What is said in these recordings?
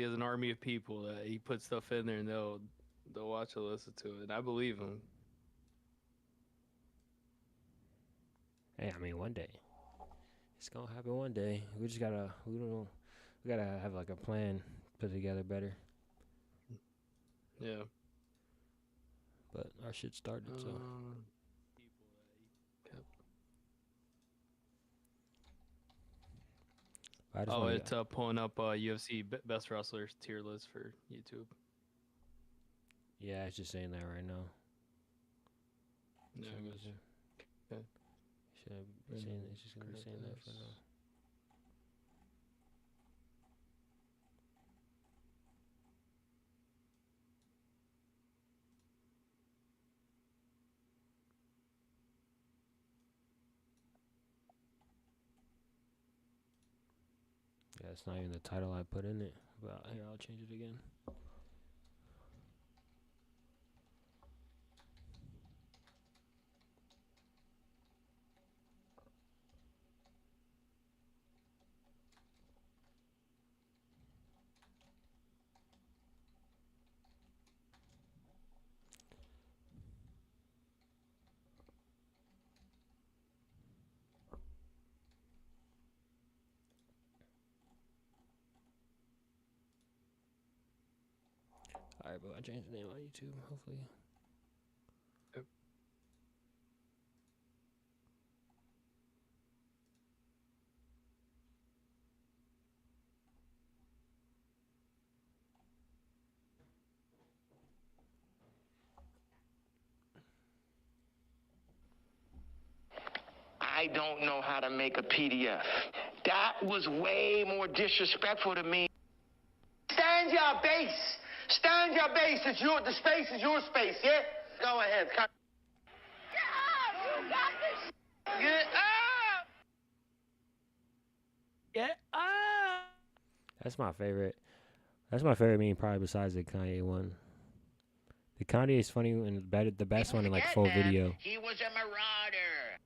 he has an army of people that he puts stuff in there, and they'll watch and listen to it, and I believe him. Hey, I mean, one day it's gonna happen. One day we just gotta we don't know we gotta have like a plan put together better. Yeah. But our shit started, so Yep. I just Oh, want to. it's pulling up UFC best wrestlers tier list for YouTube. Yeah, it's just saying that right now. Yeah, For some I guess. reason, Okay. should I be saying it's just gonna be saying that for now. Yeah, it's not even the title I put in it. But here, I'll change it again. All right, but I changed the name on YouTube. Hopefully. Yep. I don't know how to make a PDF. That was way more disrespectful to me. Stand your base. Stand your base. The space is your space, yeah? Go ahead. Get up! You got this. Get up! Get up! That's my favorite. That's my favorite meme, probably besides the Kanye one. The Kanye is funny and the best one in like full video. He was a marauder.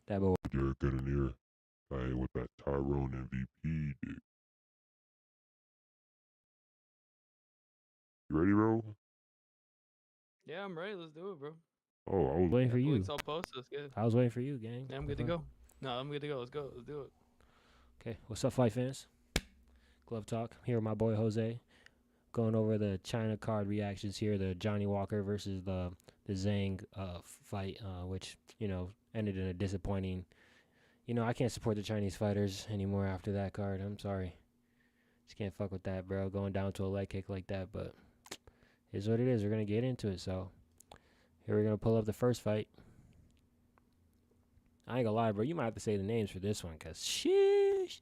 That boy. Derek Engineer playing with that Tyrone MVP dick. You ready, bro? Yeah, I'm ready. Let's do it, bro. Oh, I was Waiting for Got the you. links all posted. Let's get it. I was waiting for you, gang. Yeah, I'm good to go. No, I'm good to go. Let's go. Let's do it. Okay, what's up, fight fans? Glovetalk. Here with my boy Jose. Going over the China card reactions here. The Johnny Walker versus the Zhang fight, which, ended in a disappointing. I can't support the Chinese fighters anymore after that card. I'm sorry. Just can't fuck with that, bro. Going down to a leg kick like that, but it's what it is. We're going to get into it, so here we're going to pull up the first fight. I ain't gonna lie, bro. You might have to say the names for this one, because sheesh.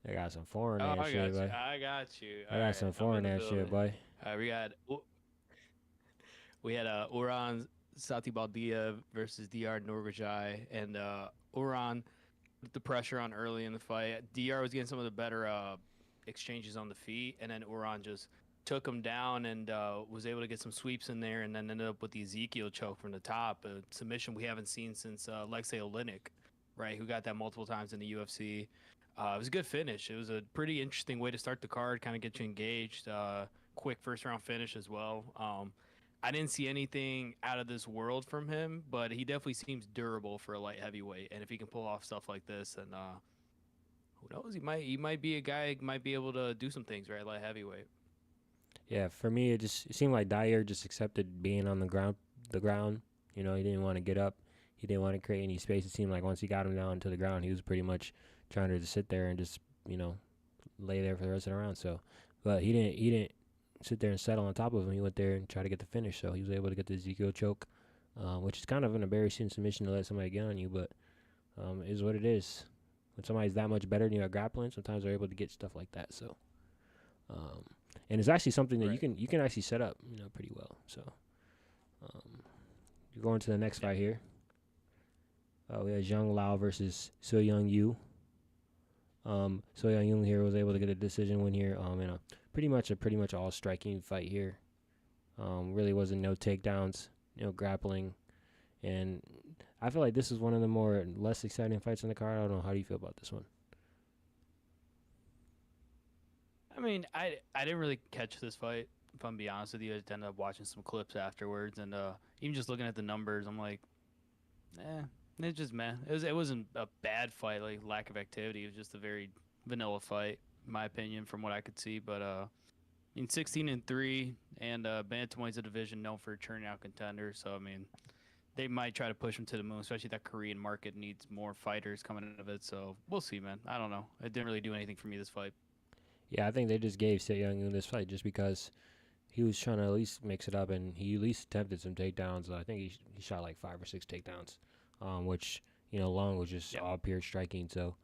They got some foreign ass shit, boy. I got you. I got some foreign ass shit, boy. All right, we had Uran Satibaldia versus Dr. Norgajai, and Uran put the pressure on early in the fight. Dr. was getting some of the better exchanges on the feet, and then Uran just took him down and was able to get some sweeps in there, and then ended up with the Ezekiel choke from the top, a submission we haven't seen since Alexei Oleinik, right, who got that multiple times in the UFC. It was a good finish. It was a pretty interesting way to start the card, kind of get you engaged. Quick first round finish as well. I didn't see anything out of this world from him, but he definitely seems durable for a light heavyweight. And if he can pull off stuff like this, and who knows, he might be a guy who might be able to do some things, right, light heavyweight. Yeah, for me, it seemed like Dyer just accepted being on the ground. He didn't want to get up. He didn't want to create any space. It seemed like once he got him down to the ground, he was pretty much trying to just sit there and just lay there for the rest of the round. So, but he didn't sit there and settle on top of him. He went there and tried to get the finish. So he was able to get the Ezekiel choke, which is kind of an embarrassing submission to let somebody get on you, but it is what it is. When somebody's that much better than you at grappling, sometimes they're able to get stuff like that. So, and it's actually something that Right. you can actually set up, pretty well. So, you're going to the next fight here. We have Zhang Lao versus So Young Yu. So Young Yu here was able to get a decision win here. In a pretty much all striking fight here. Really wasn't no takedowns, grappling, and I feel like this is one of the more less exciting fights in the card. I don't know. How do you feel about this one? I mean, I didn't really catch this fight. If I'm being honest with you, I just ended up watching some clips afterwards, and even just looking at the numbers, I'm like, eh, it's just meh. It wasn't a bad fight, like lack of activity. It was just a very vanilla fight, in my opinion, from what I could see. But I mean, 16-3, and bantamweight's a division known for churning out contenders. So I mean, they might try to push him to the moon, especially that Korean market needs more fighters coming out of it. So we'll see, man. I don't know. It didn't really do anything for me this fight. Yeah, I think they just gave Seo Young this fight just because he was trying to at least mix it up, and he at least attempted some takedowns. I think he shot like 5 or 6 takedowns, which Long was just all pure striking. So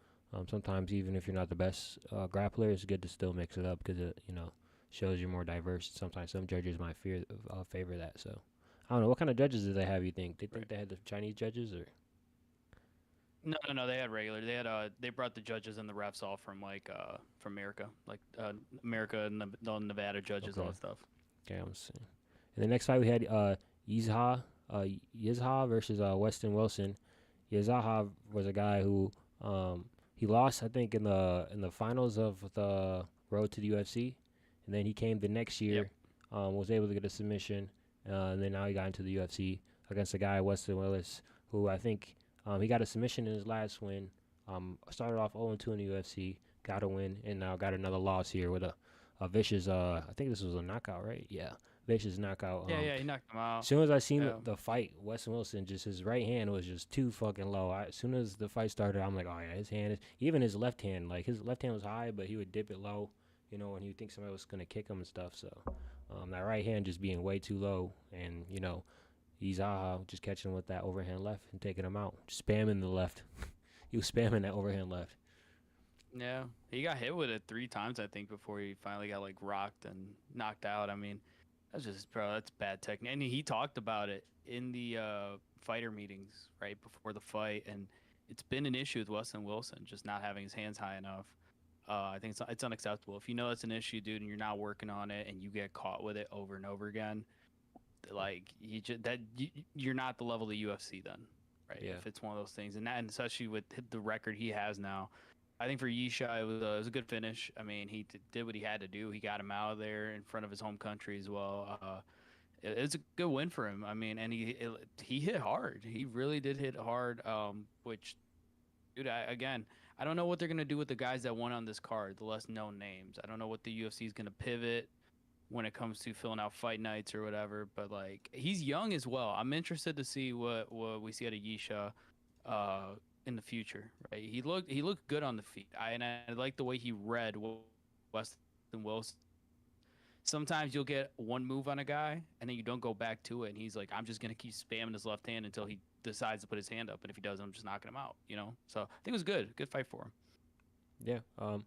sometimes even if you're not the best grappler, it's good to still mix it up because it shows you're more diverse. Sometimes some judges might favor that. So I don't know what kind of judges do they have. You think they had the Chinese judges or? No. They had regular. They brought the judges and the refs all from from America, America and the Nevada judges, all that stuff. Okay, I'm seeing. In the next fight, we had Yizha versus Weston Wilson. Yizha was a guy who he lost, I think, in the finals of the road to the UFC, and then he came the next year, was able to get a submission, and then now he got into the UFC against a guy Weston Willis, who I think he got a submission in his last win. Started off 0-2 in the UFC, got a win, and now got another loss here with a vicious, I think this was a knockout, right? Yeah, vicious knockout. Yeah, he knocked him out. As soon as I seen the fight, Weston Wilson, just his right hand was just too fucking low. As soon as the fight started, I'm like, oh yeah, his hand is, even his left hand, like his left hand was high, but he would dip it low, when he would think somebody was gonna kick him and stuff. So that right hand just being way too low, and Izaha just catching him with that overhand left and taking him out, just spamming the left. He was spamming that overhand left. Yeah, he got hit with it 3 times, I think, before he finally got rocked and knocked out. I mean, that's bad technique. And he talked about it in the fighter meetings right before the fight, and it's been an issue with Weston Wilson just not having his hands high enough. I think it's unacceptable. If you know it's an issue, dude, and you're not working on it, and you get caught with it over and over again, you're not the level of the UFC then, right? Yeah. If it's one of those things, and especially with the record he has now. I think for Yisha, it was a good finish. I mean, he did what he had to do. He got him out of there in front of his home country as well. It's a good win for him. I mean, and he hit hard. He really did hit hard. Which, dude, I don't know what they're gonna do with the guys that won on this card, the less known names. I don't know what the UFC is gonna pivot when it comes to filling out fight nights or whatever. But he's young as well. I'm interested to see what we see out of Yisha. In the future, right? He looked good on the feet. I like the way he read Weston Wilson. Sometimes you'll get one move on a guy and then you don't go back to it, and he's like, I'm just gonna keep spamming his left hand until he decides to put his hand up, and if he does, I'm just knocking him out. So I think it was good fight for him. Yeah.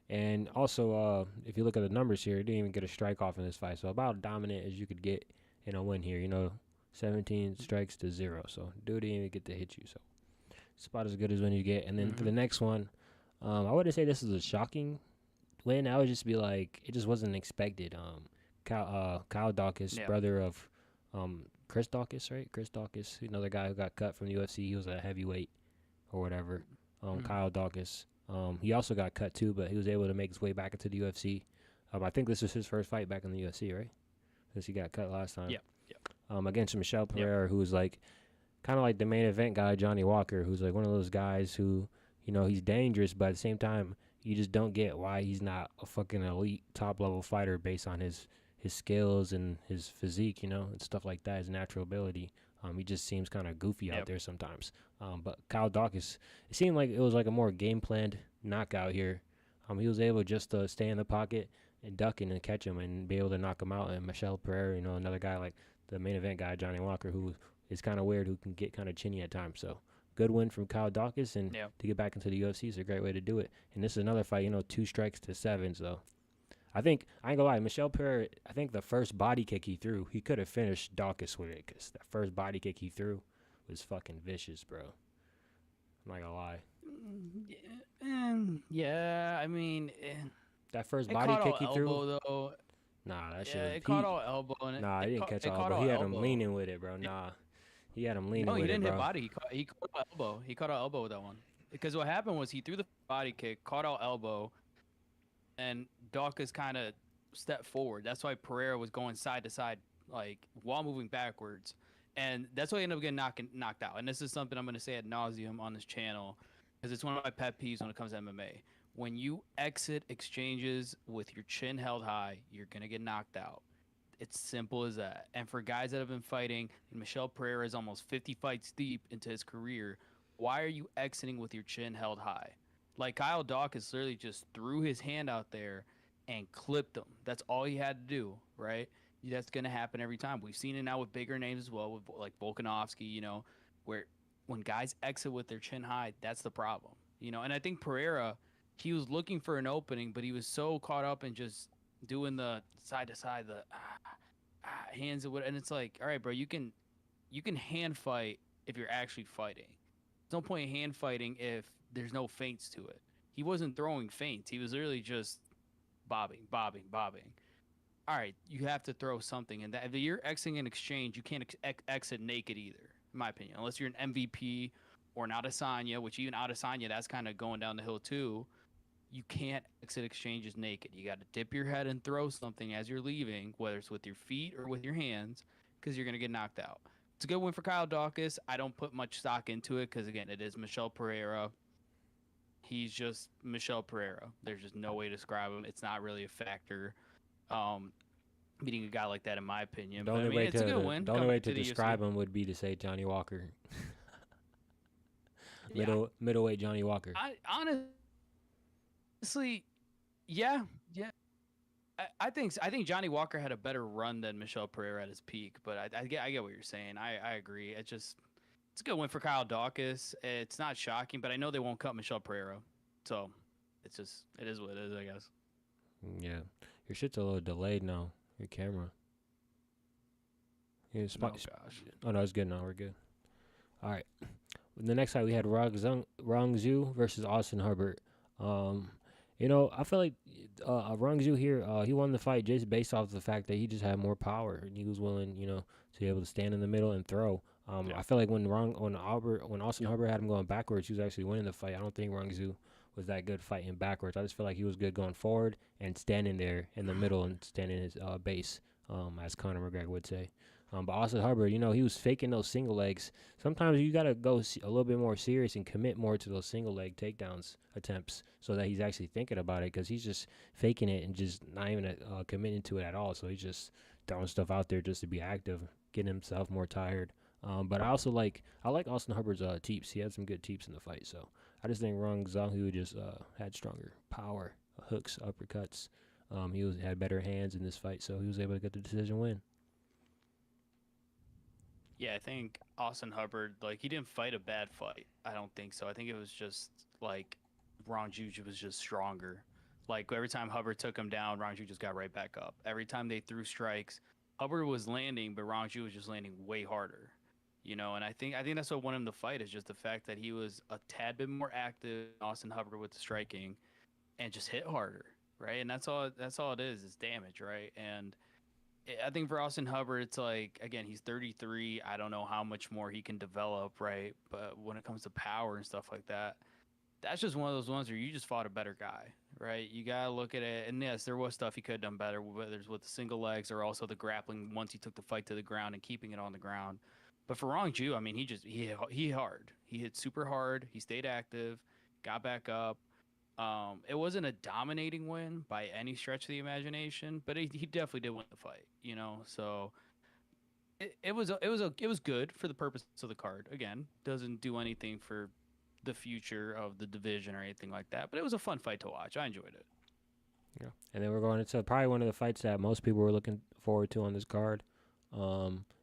And also, if you look at the numbers here, he didn't even get a strike off in this fight, so about dominant as you could get in a win here. 17 strikes to 0, so dude didn't even get to hit you. So it's about as good as when you get. And then for the next one, I wouldn't say this is a shocking win. I would just be like, it just wasn't expected. Kyle Dawkins, brother of Chris Dawkins, right? Chris Dawkins, another guy who got cut from the UFC. He was a heavyweight or whatever. Kyle Dawkins. He also got cut too, but he was able to make his way back into the UFC. I think this was his first fight back in the UFC, right? Because he got cut last time. Yep. Against Michelle Pereira, who was kind of like the main event guy, Johnny Walker, who's one of those guys who, he's dangerous, but at the same time, you just don't get why he's not a fucking elite top-level fighter based on his skills and his physique, and stuff like that, his natural ability. He just seems kind of goofy out there sometimes. But Kyle Dawkins, it seemed like it was a more game-planned knockout here. He was able just to stay in the pocket and duck in and catch him and be able to knock him out. And Michelle Pereira, another guy like the main event guy, Johnny Walker, who is kind of weird, who can get kind of chinny at times. So good win from Kyle Dawkins, and to get back into the UFC is a great way to do it. And this is another fight, 2 strikes to 7. So I ain't gonna lie, Michelle Pereira, I think the first body kick he threw, he could have finished Dawkins with it, because that first body kick he threw was fucking vicious, bro. I'm not gonna lie. Yeah, I mean, that first body kick he threw. Though. Nah, that shit. Yeah, it caught all elbow. And nah, he didn't catch all elbow. He had him leaning with it, bro. Nah. He had him No, leaning he with it, didn't hit bro. body. He caught an elbow. He caught an elbow with that one. Because what happened was he threw the body kick, caught out elbow, and Dawkins kind of stepped forward. That's why Pereira was going side to side, like while moving backwards, and that's why he ended up getting knocked out. And this is something I'm going to say ad nauseum on this channel, because it's one of my pet peeves when it comes to MMA. When you exit exchanges with your chin held high, you're going to get knocked out. It's simple as that. And for guys that have been fighting, and Michel Pereira is almost 50 fights deep into his career, why are you exiting with your chin held high? Like Kyle Dawkins literally just threw his hand out there and clipped him. That's all he had to do, right? That's going to happen every time. We've seen it now with bigger names as well, with like Volkanovski, where when guys exit with their chin high, that's the problem, And I think Pereira, he was looking for an opening, but he was so caught up in just doing the side to side, the hands and it's like, all right, bro, you can hand fight if you're actually fighting. There's no point in hand fighting if there's no feints to it. He wasn't throwing feints. He was literally just bobbing, bobbing, bobbing. All right, you have to throw something. And that if you're exiting an exchange, you can't exit naked either, in my opinion, unless you're an MVP or an Adesanya, which even Adesanya, that's kind of going down the hill too. You can't exit exchanges naked. You got to dip your head and throw something as you're leaving, whether it's with your feet or with your hands, because you're going to get knocked out. It's a good win for Kyle Dawkins. I don't put much stock into it because, again, it is Michel Pereira. He's just Michel Pereira. There's just no way to describe him. It's not really a factor. Um, Beating a guy like that, in my opinion. The But I only mean, way it's a good win. the only Coming way to to the describe UFC. him would be to say Johnny Walker, Yeah, middleweight Johnny Walker. I honestly, yeah, yeah. I think Johnny Walker had a better run than Michel Pereira at his peak, but I get what you're saying. I agree. It's a good win for Kyle Dawkins. It's not shocking, but I know they won't cut Michel Pereira, so it is what it is, I guess. Yeah, your shit's a little delayed now. Your camera. Yeah, Oh gosh. Oh no, it's good now. We're good. All right. The next fight we had Rong Zhu versus Austin Herbert. Um, I feel like Rong Zhu here, he won the fight just based off the fact that he just had more power and he was willing, to be able to stand in the middle and throw. Yeah. I feel like when Austin Herbert had him going backwards, he was actually winning the fight. I don't think Rong Zhu was that good fighting backwards. I just feel like he was good going forward and standing there in the middle and standing his base, as Conor McGregor would say. But Austin Herbert, he was faking those single legs. Sometimes you got to go a little bit more serious and commit more to those single leg takedowns attempts so that he's actually thinking about it, because he's just faking it and just not even committing to it at all. So he's just throwing stuff out there just to be active, getting himself more tired. But I like Austin Herbert's teeps. He had some good teeps in the fight. So I just think Rong Zhang just had stronger power, hooks, uppercuts. Had better hands in this fight, so he was able to get the decision win. Yeah, I think Austin Hubbard, like, he didn't fight a bad fight. I don't think so. I think it was just like Ron Juju was just stronger. Like every time Hubbard took him down, Ron Juju just got right back up. Every time they threw strikes, Hubbard was landing, but Ron Juju was just landing way harder. And I think that's what won him the fight, is just the fact that he was a tad bit more active than Austin Hubbard with the striking and just hit harder, right? And that's all it is damage, right? And I think for Austin Hubbard, it's like, again, he's 33. I don't know how much more he can develop, right? But when it comes to power and stuff like that, that's just one of those ones where you just fought a better guy, right? You got to look at it. And yes, there was stuff he could have done better, whether it's with the single legs or also the grappling once he took the fight to the ground and keeping it on the ground. But for Rong Ju, I mean, he hit hard. He hit super hard. He stayed active, got back up. It wasn't a dominating win by any stretch of the imagination, but he definitely did win the fight, So it was good for the purpose of the card. Again, doesn't do anything for the future of the division or anything like that, but it was a fun fight to watch. I enjoyed it. Yeah, and then we're going into probably one of the fights that most people were looking forward to on this card.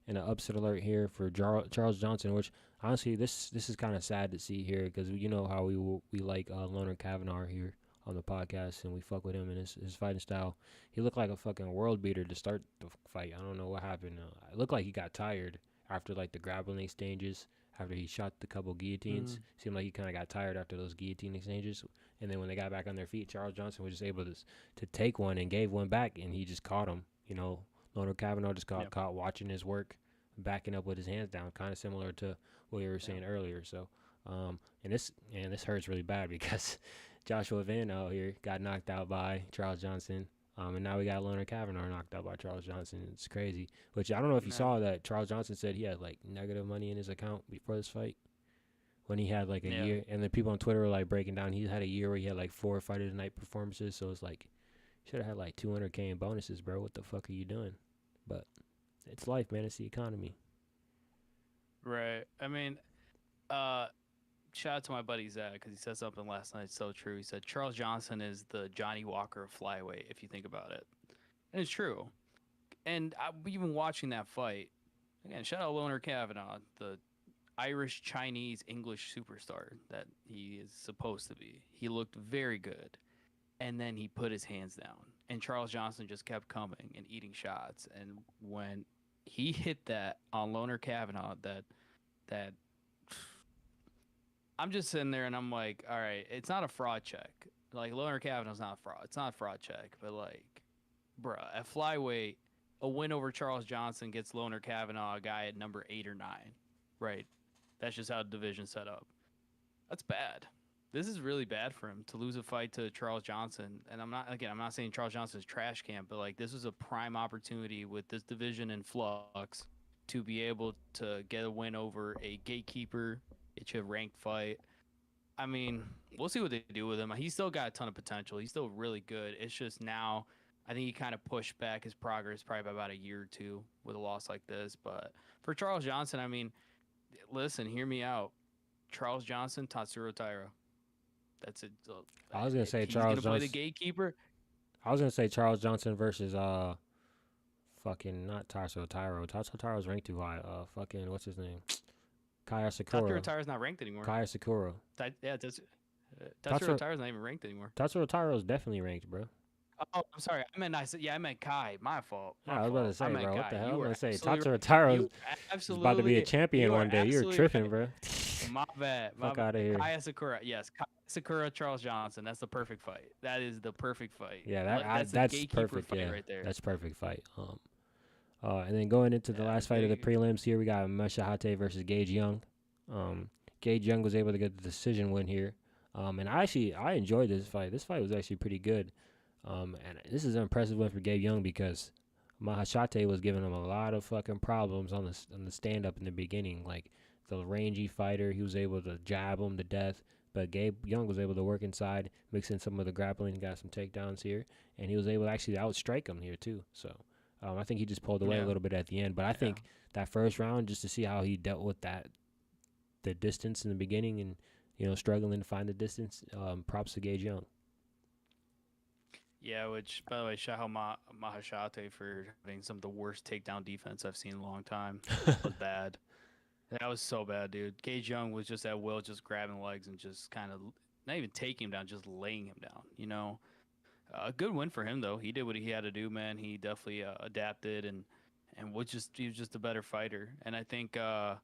And an upset alert here for Charles Johnson, which honestly this is kind of sad to see here, because you know how we like Leonard Kavanaugh here on the podcast, and we fuck with him and his fighting style. He looked like a fucking world beater to start the fight. I don't know what happened. It looked like he got tired after like the grappling exchanges. After he shot the couple guillotines, seemed like he kind of got tired after those guillotine exchanges. And then when they got back on their feet, Charles Johnson was just able to take one and gave one back, and he just caught him. Leonard Kavanaugh just got caught watching his work. backing up with his hands down, kind of similar to what you were saying earlier. So, this hurts really bad because Joshua Van out here got knocked out by Charles Johnson. And now we got Leonard Kavanaugh knocked out by Charles Johnson. It's crazy. Which I don't know if you saw that Charles Johnson said he had like negative money in his account before this fight. When he had like a year, and then people on Twitter were like breaking down. He had a year where he had like 4 fight of the night performances. So it's like, should have had like 200K in bonuses, bro. What the fuck are you doing? But it's life, man. It's the economy. Right. I mean, shout out to my buddy Zach because he said something last night. So true. He said Charles Johnson is the Johnny Walker of flyweight, if you think about it, and it's true. And even watching that fight again, shout out Leonard Kavanaugh, the Irish, Chinese, English superstar that he is supposed to be. He looked very good, and then he put his hands down, and Charles Johnson just kept coming and eating shots. And when he hit that on Leonard Kavanaugh, that I'm just sitting there and I'm like, all right, it's not a fraud check. Like Leonard Kavanaugh's not a fraud. It's not a fraud check, but like, bruh, at flyweight, a win over Charles Johnson gets Leonard Kavanaugh a guy at number 8 or 9, right? That's just how the division's set up. That's bad. This is really bad for him to lose a fight to Charles Johnson. And I'm not saying Charles Johnson's trash can, but like this was a prime opportunity with this division in flux to be able to get a win over a gatekeeper. It's a ranked fight. I mean, we'll see what they do with him. He's still got a ton of potential. He's still really good. It's just now, I think he kind of pushed back his progress probably by about a year or two with a loss like this. But for Charles Johnson, I mean, listen, hear me out. Charles Johnson, Tatsuro Taira. That's it. I was gonna say He's Charles gonna play the Johnson. gatekeeper. I was gonna say Charles Johnson versus fucking not Tarsio Tyro. Tarsio Tyro's ranked too high. Fucking what's his name? Kaya Sakura. Tatsuro Taira's not ranked anymore. Kaya Sakura. Tatsuro Taira's not even ranked anymore. Tatsuro Tyro's definitely ranked, bro. Oh, I'm sorry. I meant Kai. My fault. Yeah, I was about to say, bro. Kai. What the hell? You I'm were gonna say absolutely Tatsuro Tyro's absolutely about to be a champion one day. You're tripping, right. bro. My bad. Fuck out of here. Kaya Sakura. Yes, Kaya Sakura, Charles Johnson. That's the perfect fight. That is the perfect fight. Yeah, that's perfect. fight Yeah, right there. that's perfect fight. And then going into the last fight of the prelims here, we got Meshahate versus Gage Young. Gage Young was able to get the decision win here. And I enjoyed this fight. This fight was actually pretty good. And this is an impressive win for Gage Young because Mahashate was giving him a lot of fucking problems on the stand up in the beginning. Like the rangy fighter, he was able to jab him to death. But Gabe Young was able to work inside, mix in some of the grappling, got some takedowns here, and he was able to actually outstrike him here too. So I think he just pulled away a little bit at the end. But I think that first round, just to see how he dealt with the distance in the beginning and struggling to find the distance, props to Gage Young. Yeah, which, by the way, shout out Mahashate for having some of the worst takedown defense I've seen in a long time. That was bad. That was so bad, dude. Gage Young was just at will, just grabbing legs and just kind of not even taking him down, just laying him down, A good win for him, though. He did what he had to do, man. He definitely adapted and he was just a better fighter. And I think going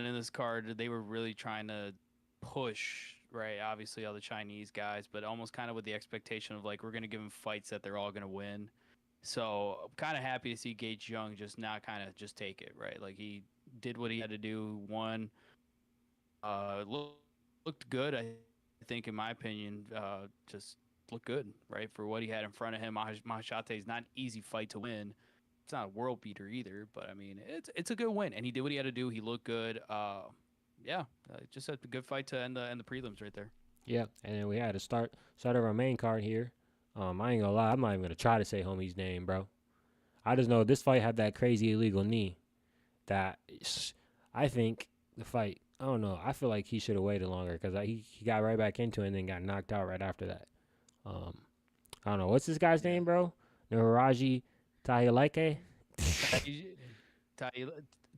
into this card, they were really trying to push, right? Obviously, all the Chinese guys, but almost kind of with the expectation of like, we're going to give them fights that they're all going to win. So I'm kind of happy to see Gage Young just not kind of just take it, right? Like he did what he had to do. Won. Looked good. I think, in my opinion, just looked good, right? For what he had in front of him. Mahashate is not an easy fight to win. It's not a world beater either, but I mean, it's a good win, and he did what he had to do. He looked good. Just a good fight to end the prelims right there. Yeah, and then we had to start of our main card here. I ain't gonna lie, I'm not even gonna try to say homie's name, bro. I just know this fight had that crazy illegal knee that I think the fight, I don't know, I feel like he should have waited longer because he got right back into it and then got knocked out right after that. I don't know. What's this guy's name, bro? Nuraji Tahilake?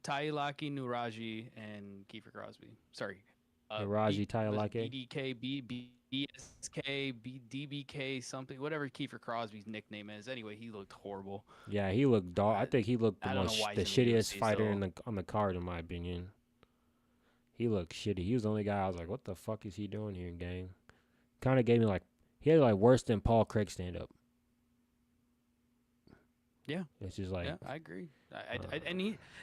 Tailaki Nuraji and Kiefer Crosby. Sorry. Nuraji Tailake? BDK, BSK, DBK, something, whatever Kiefer Crosby's nickname is. Anyway, he looked horrible. Yeah, he looked dog. I think he looked the shittiest UFC, fighter on the card, in my opinion. He looked shitty. He was the only guy I was like, what the fuck is he doing here, gang? Kind of gave me like, he had like worse than Paul Craig stand up. Yeah. It's just like, yeah, I agree.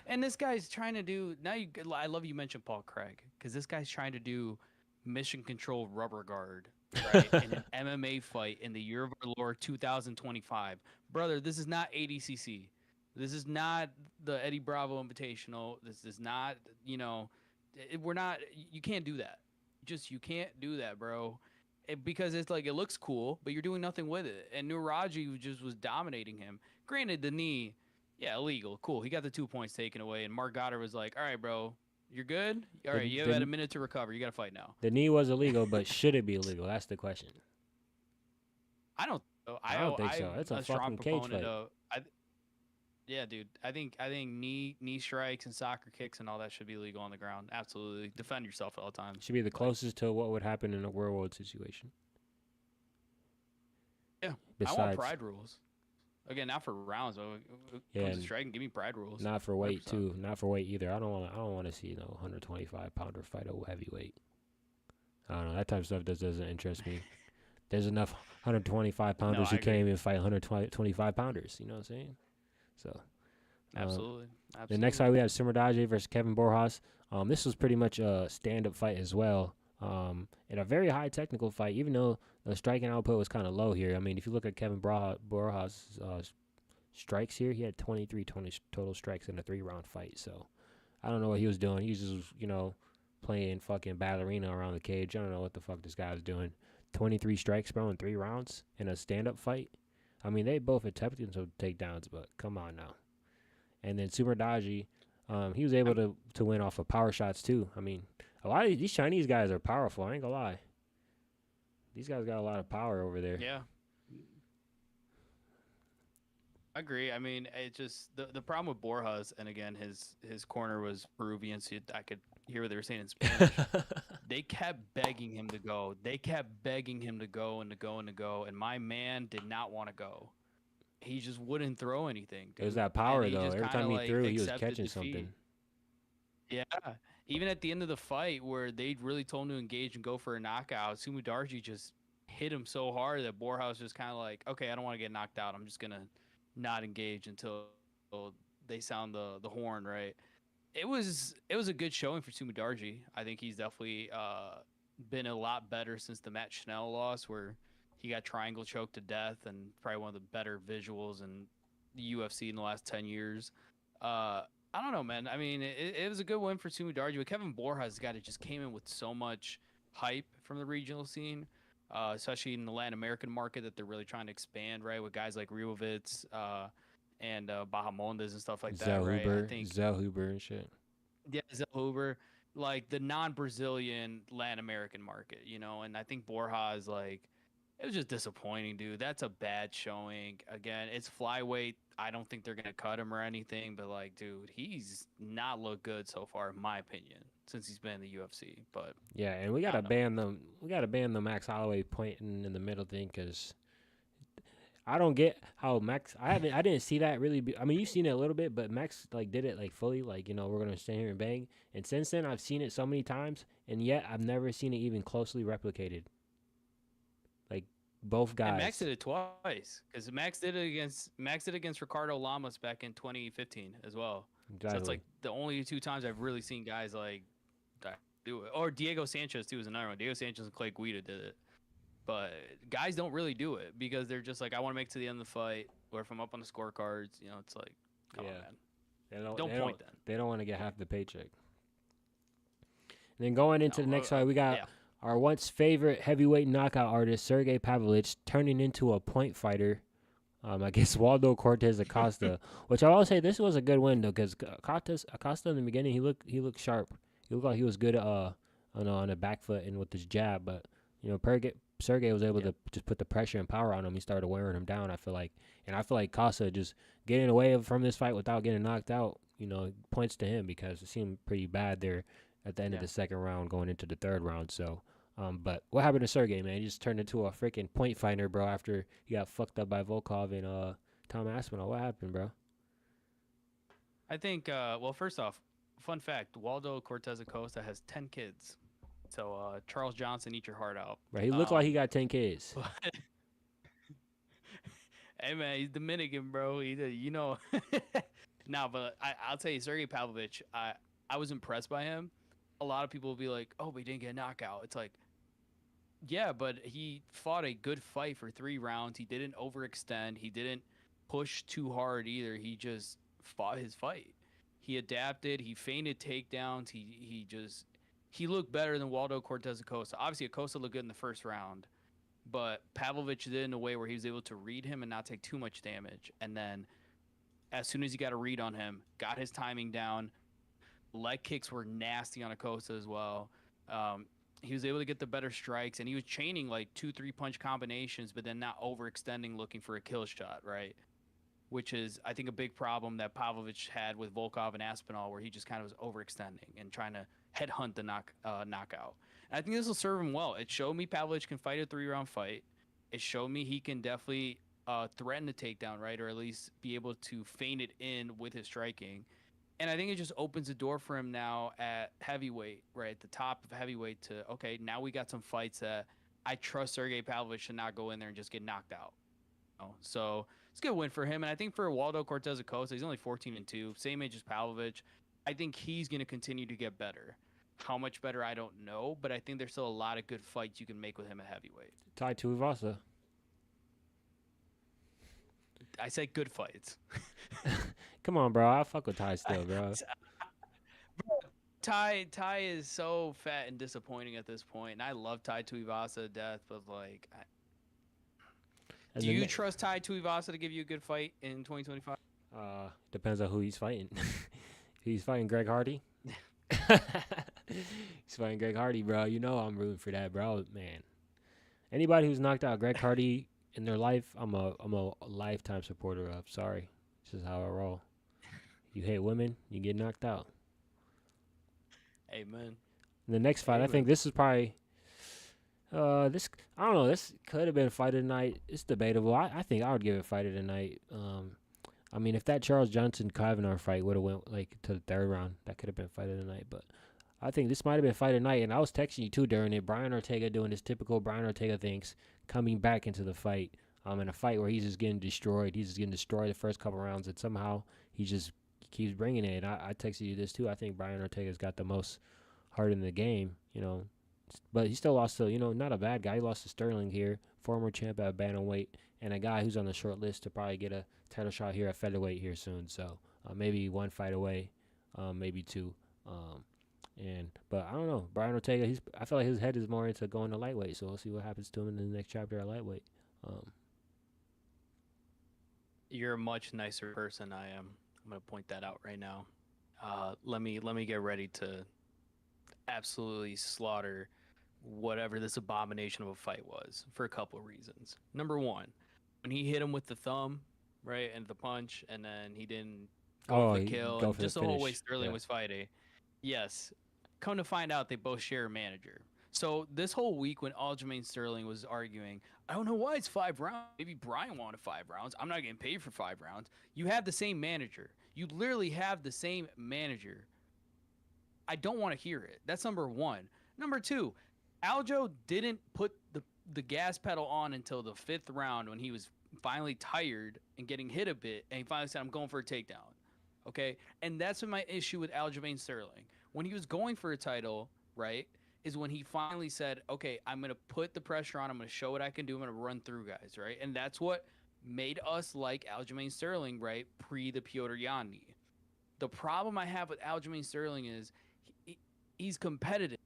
And this guy's trying to do now. I love you mentioned Paul Craig because this guy's trying to do mission control rubber guard right in an MMA fight in the year of our Lord 2025, brother. This is not ADCC. This is not the Eddie Bravo Invitational. This is not we're not. You can't do that. Just you can't do that, bro. Because it's like it looks cool, but you're doing nothing with it. And Nuraji just was dominating him. Granted, the knee, yeah, illegal, cool. He got the 2 points taken away, and Mark Goddard was like, "All right, bro, you're good. All The right, you have had a the minute to recover. You got to fight now." the knee was illegal, but should it be illegal? That's the question. I don't. I don't think so. I'm It's a a strong fucking cage proponent fight. of. Yeah, dude. I think knee strikes and soccer kicks and all that should be legal on the ground. Absolutely, defend yourself at all times. Should be the But, closest to what would happen in a real world situation. yeah, I want Besides, pride rules. Again, not for rounds, but when it yeah, comes to and striking, give me pride rules. not for weight 100%. too. Not for weight either. I don't want to see no 125 pounder fight a heavyweight. I don't know. That type of stuff doesn't interest me. There's enough 125 No, pounders I who agree. can't even fight 125 pounders. You know what I'm saying? So Absolutely. the next fight we had Sumerdage versus Kevin Borjas. This was pretty much a stand-up fight as well. And a very high technical fight, even though the striking output was kind of low here. I mean, if you look at Kevin Borjas' strikes here, he had 23 total strikes in a 3-round fight. So I don't know what he was doing. He was just, playing fucking ballerina around the cage. I don't know what the fuck this guy was doing. 23 strikes, bro, in 3 rounds in a stand-up fight. I mean, they both attempted some takedowns, but come on now. And then Sumerdage, he was able to win off of power shots too. I mean, a lot of these Chinese guys are powerful. I ain't gonna lie. These guys got a lot of power over there. Yeah. I agree. I mean, it just the problem with Borjas, and again, his corner was Peruvian, so I could hear what they were saying in Spanish. They kept begging him to go. They kept begging him to go and to go and to go, and my man did not want to go. He just wouldn't throw anything. It was dude. that power And he though. just Every kinda, time he like, threw, he was accepted catching defeat. something. Yeah. Even at the end of the fight where they really told him to engage and go for a knockout, Sumudarji just hit him so hard that Borjas just kind of like, okay, I don't want to get knocked out. I'm just going to not engage until they sound the horn, right? It was a good showing for Sumudarji. I think he's definitely been a lot better since the Matt Schnell loss where he got triangle choked to death and probably one of the better visuals in the UFC in the last 10 years. I don't know, man. I mean, it was a good win for Sumudarji, but Kevin Borjas, a guy that just came in with so much hype from the regional scene, especially in the Latin American market that they're really trying to expand, right? With guys like Riovitz and Bahamondes and stuff like that, right? I think Zell Huber and shit. yeah, Zellhuber, like the non-Brazilian Latin American market, and I think Borjas, like, it was just disappointing, dude. That's a bad showing. Again, it's flyweight. I don't think they're gonna cut him or anything, but like, dude, he's not looked good so far, in my opinion, since he's been in the UFC. But Yeah, and we gotta ban them. We gotta ban the Max Holloway pointing in the middle thing because I don't get how Max. I didn't see that really. I mean, you've seen it a little bit, but Max like did it like fully. Like we're gonna stand here and bang. And since then, I've seen it so many times, and yet I've never seen it even closely replicated. Like both guys. and Max did it twice because Max did it against Ricardo Lamas back in 2015 as well. Exactly. So it's like the only 2 times I've really seen guys like do it. Or Diego Sanchez too is another one. Diego Sanchez and Clay Guida did it. But guys don't really do it because they're just like, I want to make it to the end of the fight, or if I'm up on the scorecards, it's like, come on, man. Don't point then. They don't want to get half the paycheck. And then going into the next fight, we got yeah. our once favorite heavyweight knockout artist, Sergey Pavlovich, turning into a point fighter. I guess Waldo Cortez Acosta, which I will say this was a good win though, because Acosta in the beginning he looked sharp. He looked like he was good on the back foot and with his jab, but Sergey was able to just put the pressure and power on him. He started wearing him down. I feel like Costa just getting away from this fight without getting knocked out. Points to him because it seemed pretty bad there at the end of the second round, going into the third round. So. But what happened to Sergey, man? He just turned into a freaking point fighter, bro, after he got fucked up by Volkov and Tom Aspinall. What happened, bro? I think, well, first off, fun fact, Waldo Cortez Acosta has 10 kids. So, Charles Johnson, eat your heart out. Right, he looked like he got 10 kids. Hey, man, he's Dominican, bro. No, but I'll tell you, Sergey Pavlovich, I was impressed by him. A lot of people will be like, "Oh, but he didn't get a knockout." It's like, yeah, but he fought a good fight for 3 rounds. He didn't overextend. He didn't push too hard either. He just fought his fight. He adapted. He feinted takedowns. He looked better than Waldo Cortez Acosta. Obviously, Acosta looked good in the first round, but Pavlovich did it in a way where he was able to read him and not take too much damage. And then as soon as he got a read on him, got his timing down. Leg kicks were nasty on Acosta as well. He was able to get the better strikes, and he was chaining like 2-3 punch combinations, but then not overextending, looking for a kill shot, right? Which is, I think, a big problem that Pavlovich had with Volkov and Aspinall, where he just kind of was overextending and trying to headhunt the knockout. And I think this will serve him well. It showed me Pavlovich can fight a 3-round fight. It showed me he can definitely threaten the takedown, right, or at least be able to feint it in with his striking. And I think it just opens the door for him now at heavyweight, right at the top of heavyweight. To okay, now we got some fights that I trust Sergey Pavlovich to not go in there and just get knocked out. So it's a good win for him. And I think for Waldo Cortez Acosta, he's only 14-2, same age as Pavlovich. I think he's going to continue to get better. How much better, I don't know, but I think there's still a lot of good fights you can make with him at heavyweight. Tai Tuivasa. I said good fights. Come on, bro. I fuck with Tai still, bro. Tai is so fat and disappointing at this point, and I love Tai Tuivasa to death, but like, do you trust Tai Tuivasa to give you a good fight in 2025? Depends on who he's fighting. He's fighting Greg Hardy. He's fighting Greg Hardy, bro. You know I'm rooting for that, bro. Man, anybody who's knocked out Greg Hardy in their life, I'm a lifetime supporter of. Sorry, this is how I roll. You hate women, you get knocked out. Amen. The next fight, Amen. I think this is probably this. I don't know. This could have been fight of the night. It's debatable. I think I would give it fight of the night. I mean, if that Charles Johnson Kavanaugh fight would have went like to the third round, that could have been fight of the night. But I think this might have been fight of the night. And I was texting you too during it. Brian Ortega doing his typical Brian Ortega things, coming back into the fight. In a fight where he's just getting destroyed. He's just getting destroyed the first couple rounds, and somehow he just keeps bringing it. And I texted you this too. I think Brian Ortega's got the most heart in the game, but he still lost to, not a bad guy. He lost to Sterling here, former champ at bantamweight, and a guy who's on the short list to probably get a title shot here at featherweight here soon. So maybe one fight away, maybe two. But I don't know. Brian Ortega, I feel like his head is more into going to lightweight. So we'll see what happens to him in the next chapter at lightweight. You're a much nicer person I am. I'm gonna point that out right now. Let me get ready to absolutely slaughter whatever this abomination of a fight was for a couple of reasons. Number one, when he hit him with the thumb, right, and the punch, and then he didn't go for the kill, and just the whole way Sterling was fighting. Yes. Come to find out, they both share a manager. So this whole week when Aljamain Sterling was arguing, I don't know why it's 5 rounds. Maybe Brian wanted 5 rounds. I'm not getting paid for 5 rounds. You have the same manager. You literally have the same manager. I don't want to hear it. That's number one. Number two, Aljo didn't put the gas pedal on until the 5th round when he was finally tired and getting hit a bit, and he finally said, I'm going for a takedown. Okay? And that's my issue with Aljamain Sterling. When he was going for a title, right, is when he finally said, okay, I'm going to put the pressure on. I'm going to show what I can do. I'm going to run through guys, right? And that's what made us like Aljamain Sterling, right, pre the Piotr Yanni. The problem I have with Aljamain Sterling is he's competitive.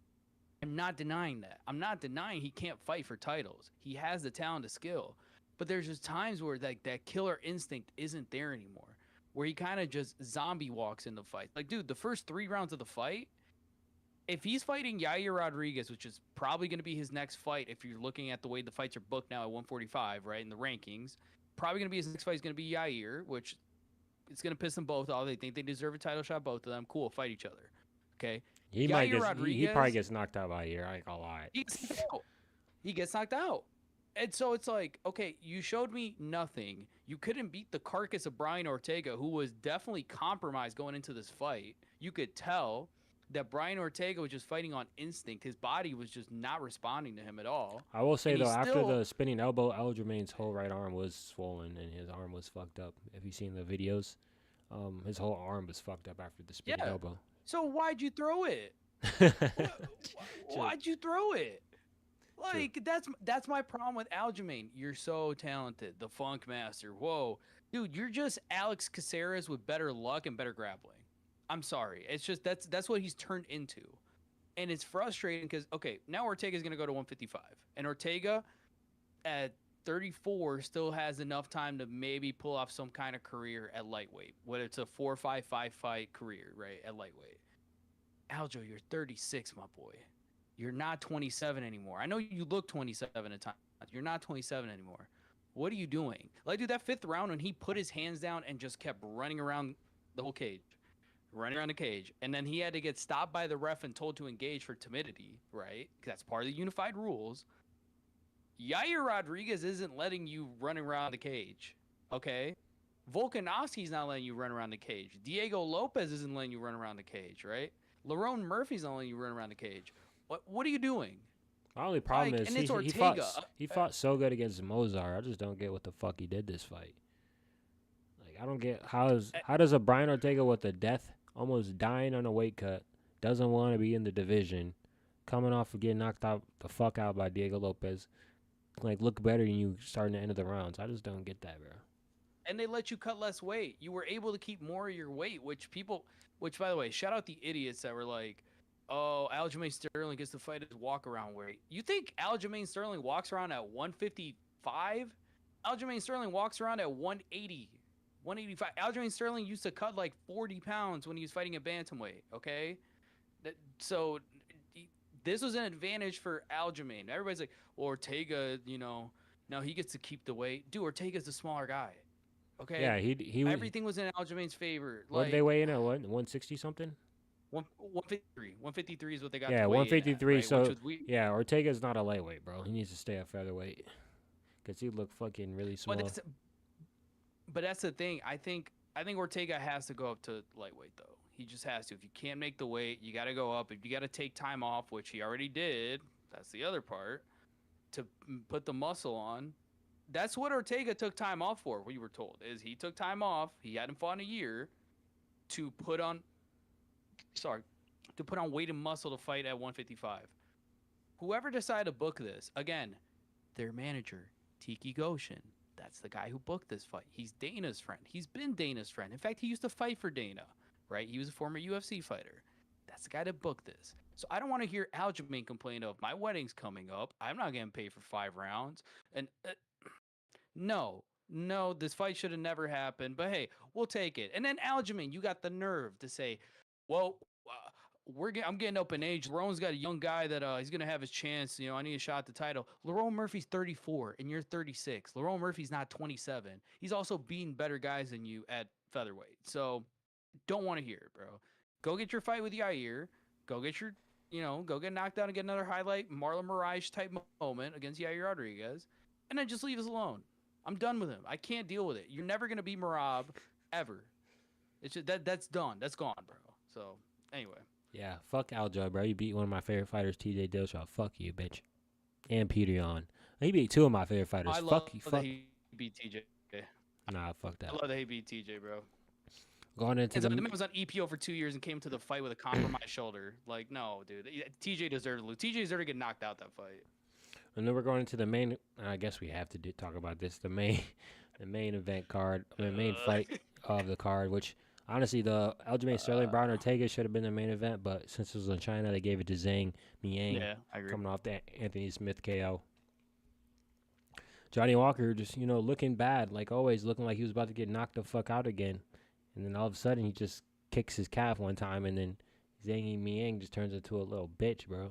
I'm not denying that. I'm not denying he can't fight for titles. He has the talent, the skill. But there's just times where that killer instinct isn't there anymore, where he kind of just zombie walks in the fight. Like, dude, the first 3 rounds of the fight, if he's fighting Yair Rodriguez, which is probably going to be his next fight if you're looking at the way the fights are booked now at 145, right, in the rankings, probably going to be his next fight is going to be Yair, which it's going to piss them both off. They think they deserve a title shot, both of them. Cool, fight each other. Okay? He probably gets knocked out by Yair. I ain't gonna lie. He gets knocked out. And so it's like, okay, you showed me nothing. You couldn't beat the carcass of Brian Ortega, who was definitely compromised going into this fight. You could tell that Brian Ortega was just fighting on instinct. His body was just not responding to him at all. I will say, though, after the spinning elbow, Aljamain's whole right arm was swollen and his arm was fucked up. Have you seen the videos? his whole arm was fucked up after the spinning Yeah. elbow. So why'd you throw it? True. Why'd you throw it? True. Like that's my problem with Aljamain. You're so talented, the Funk Master. Whoa, dude, you're just Alex Caceres with better luck and better grappling. I'm sorry, it's just that's what he's turned into, and it's frustrating because okay, now Ortega's gonna go to 155, and Ortega at 34 still has enough time to maybe pull off some kind of career at lightweight, whether it's a 4-5-5 fight career, right, at lightweight. Aljo, you're 36, my boy. You're not 27 anymore. I know you look 27 at times. You're not 27 anymore. What are you doing? Like, dude, that 5th round when he put his hands down and just kept running around the whole cage, running around the cage, and then he had to get stopped by the ref and told to engage for timidity, right? That's part of the unified rules. Yair Rodriguez isn't letting you run around the cage, okay? Volkanovski's not letting you run around the cage. Diego Lopez isn't letting you run around the cage, right? Lerone Murphy's not letting you run around the cage. What are you doing? My only problem Like, is and it's he Ortega. he fought so good against Mozart. I just don't get what the fuck he did this fight. Like I don't get how does a Brian Ortega with a death, almost dying on a weight cut, doesn't want to be in the division, coming off of getting knocked out the fuck out by Diego Lopez, like look better than you starting the end of the rounds. I just don't get that, bro. And they let you cut less weight. You were able to keep more of your weight, which by the way, shout out the idiots that were like, oh, Aljamain Sterling gets to fight his walk around weight. You think Aljamain Sterling walks around at 155? Aljamain Sterling walks around at 180, 185. Aljamain Sterling used to cut like 40 pounds when he was fighting at bantamweight, okay? So this was an advantage for Aljamain. Everybody's like, well, Ortega, now he gets to keep the weight. Dude, Ortega's the smaller guy. Okay. Yeah, he Everything was in Aljamain's favor. what did they weigh in at? What 160 something? 153. 153 is what they got. Yeah, to weigh 153. in at, right? So Which was yeah, Ortega's not a lightweight, bro. He needs to stay at featherweight because he looked fucking really small. But that's the thing. I think Ortega has to go up to lightweight though. He just has to. If you can't make the weight, you got to go up. If you got to take time off, which he already did, that's the other part, to put the muscle on. That's what Ortega took time off for. We were told is he took time off. He hadn't fought in a year to put on weight and muscle to fight at 155. Whoever decided to book this, again, their manager, Tiki Goshen, that's the guy who booked this fight. He's Dana's friend. He's been Dana's friend. In fact, he used to fight for Dana, right? He was a former UFC fighter. That's the guy that booked this. So I don't want to hear Aljamain complain of my wedding's coming up. I'm not getting paid for 5 rounds. And no, this fight should have never happened. But hey, we'll take it. And then Aljamain, you got the nerve to say, well, I'm getting up in age. Lerone's got a young guy that he's gonna have his chance. I need a shot at the title. Lerone Murphy's 34 and you're 36. Lerone Murphy's not 27. He's also beating better guys than you at featherweight. So don't want to hear it, bro. Go get your fight with Yair. Go get your, go get knocked out and get another highlight Marlon Moraes type moment against Yair Rodriguez, and then just leave us alone. I'm done with him. I can't deal with it. You're never gonna be Marab, ever. It's just, that's done. That's gone, bro. So anyway. Yeah, fuck Aljo, bro. You beat one of my favorite fighters, TJ Dillashaw. Fuck you, bitch. And Peter Yan. He beat 2 of my favorite fighters. Fuck you. Fuck. He beat TJ. Nah, fuck that. I love that he beat TJ, bro. Going into the man was on EPO for 2 years and came to the fight with a compromised shoulder. Like, no, dude. TJ deserved to lose. TJ deserved to get knocked out that fight. And then we're going into the main. I guess we have to talk about this. The main event card. The main fight of the card, which. Honestly, the Aljamain Sterling Brian Ortega should have been the main event, but since it was in China, they gave it to Zhang Miang. Yeah, I agree. Coming off the Anthony Smith KO. Johnny Walker just, looking bad, like always, looking like he was about to get knocked the fuck out again. And then all of a sudden, he just kicks his calf one time, and then Zhang Miang just turns into a little bitch, bro.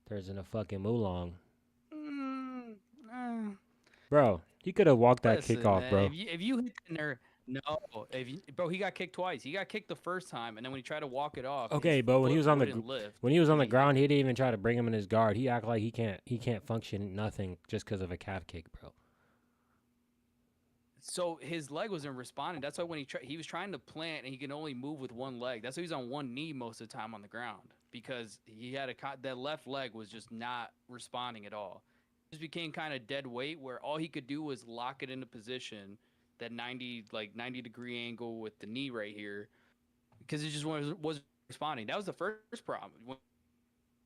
Turns into fucking Mulong. Bro, he could have walked that kick off, bro. If you hit the nerve. No, bro, he got kicked twice. He got kicked the first time, and then when he tried to walk it off, okay, but when he was on the ground, he didn't even try to bring him in his guard. He acted like he can't function nothing just because of a calf kick, bro. So his leg wasn't responding. That's why when he was trying to plant, and he can only move with one leg. That's why he's on one knee most of the time on the ground because he had that left leg was just not responding at all. It just became kind of dead weight where all he could do was lock it into position. that 90-degree angle with the knee right here because it just wasn't responding. That was the first problem.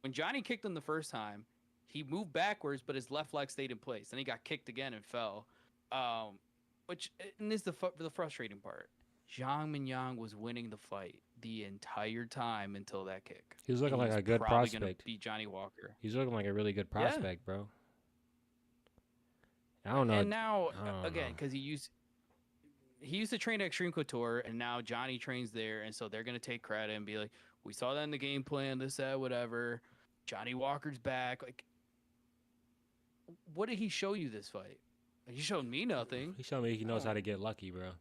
When Johnny kicked him the first time, he moved backwards, but his left leg stayed in place. Then he got kicked again and fell, which and is the frustrating part. Zhang Mingyang was winning the fight the entire time until that kick. He was looking And like a good probably gonna prospect. beat Johnny Walker. He's looking like a really good Yeah. prospect, bro. I don't know. And now I don't again, know. because he used to train at Extreme Couture, and now Johnny trains there, and so they're gonna take credit and be like, "We saw that in the game plan. This, that, whatever. Johnny Walker's back." Like, what did he show you this fight? He showed me nothing. He showed me he knows how to get lucky, bro.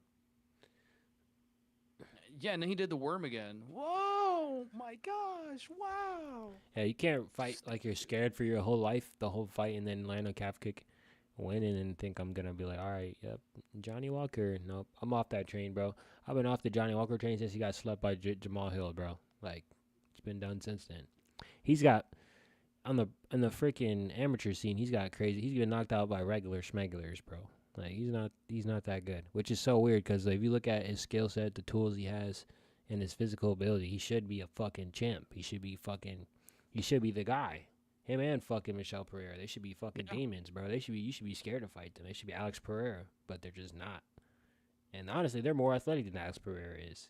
Yeah, and then he did the worm again. Whoa, my gosh, wow. Yeah, you can't fight like you're scared for your whole life, the whole fight, and then land a calf kick, win, and then think I'm gonna be like, all right, yep, Johnny Walker. Nope, I'm off that train, bro. I've been off the Johnny Walker train since he got slept by Jamal Hill, bro. Like, it's been done since then. He's got in the freaking amateur scene, he's got crazy. He's been knocked out by regular schmegulars, bro. Like, he's not that good, which is so weird because if you look at his skill set, the tools he has, and his physical ability, he should be a fucking champ. He should be the guy. Him and fucking Michelle Pereira, they should be fucking demons, bro. You should be scared to fight them. They should be Alex Pereira, but they're just not. And honestly, they're more athletic than Alex Pereira is.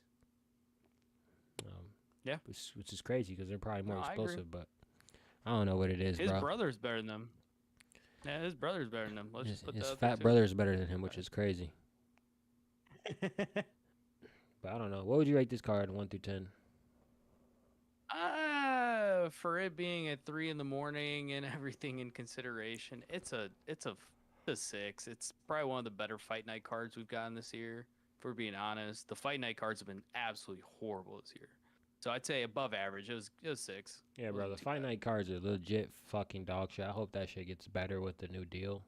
Which is crazy because they're probably more explosive, but I don't know what it is, his bro. His brother's better than them. Yeah, his brother's better than him. Let's just put his that fat brother's better than him, which is crazy. But I don't know. What would you rate this card, 1 through 10? For it being at 3 a.m. and everything in consideration, it's a 6. It's probably one of the better fight night cards we've gotten this year. If we're being honest, the fight night cards have been absolutely horrible this year. So I'd say above average. It was 6. Yeah, bro. The fight night cards are legit fucking dog shit. I hope that shit gets better with the new deal.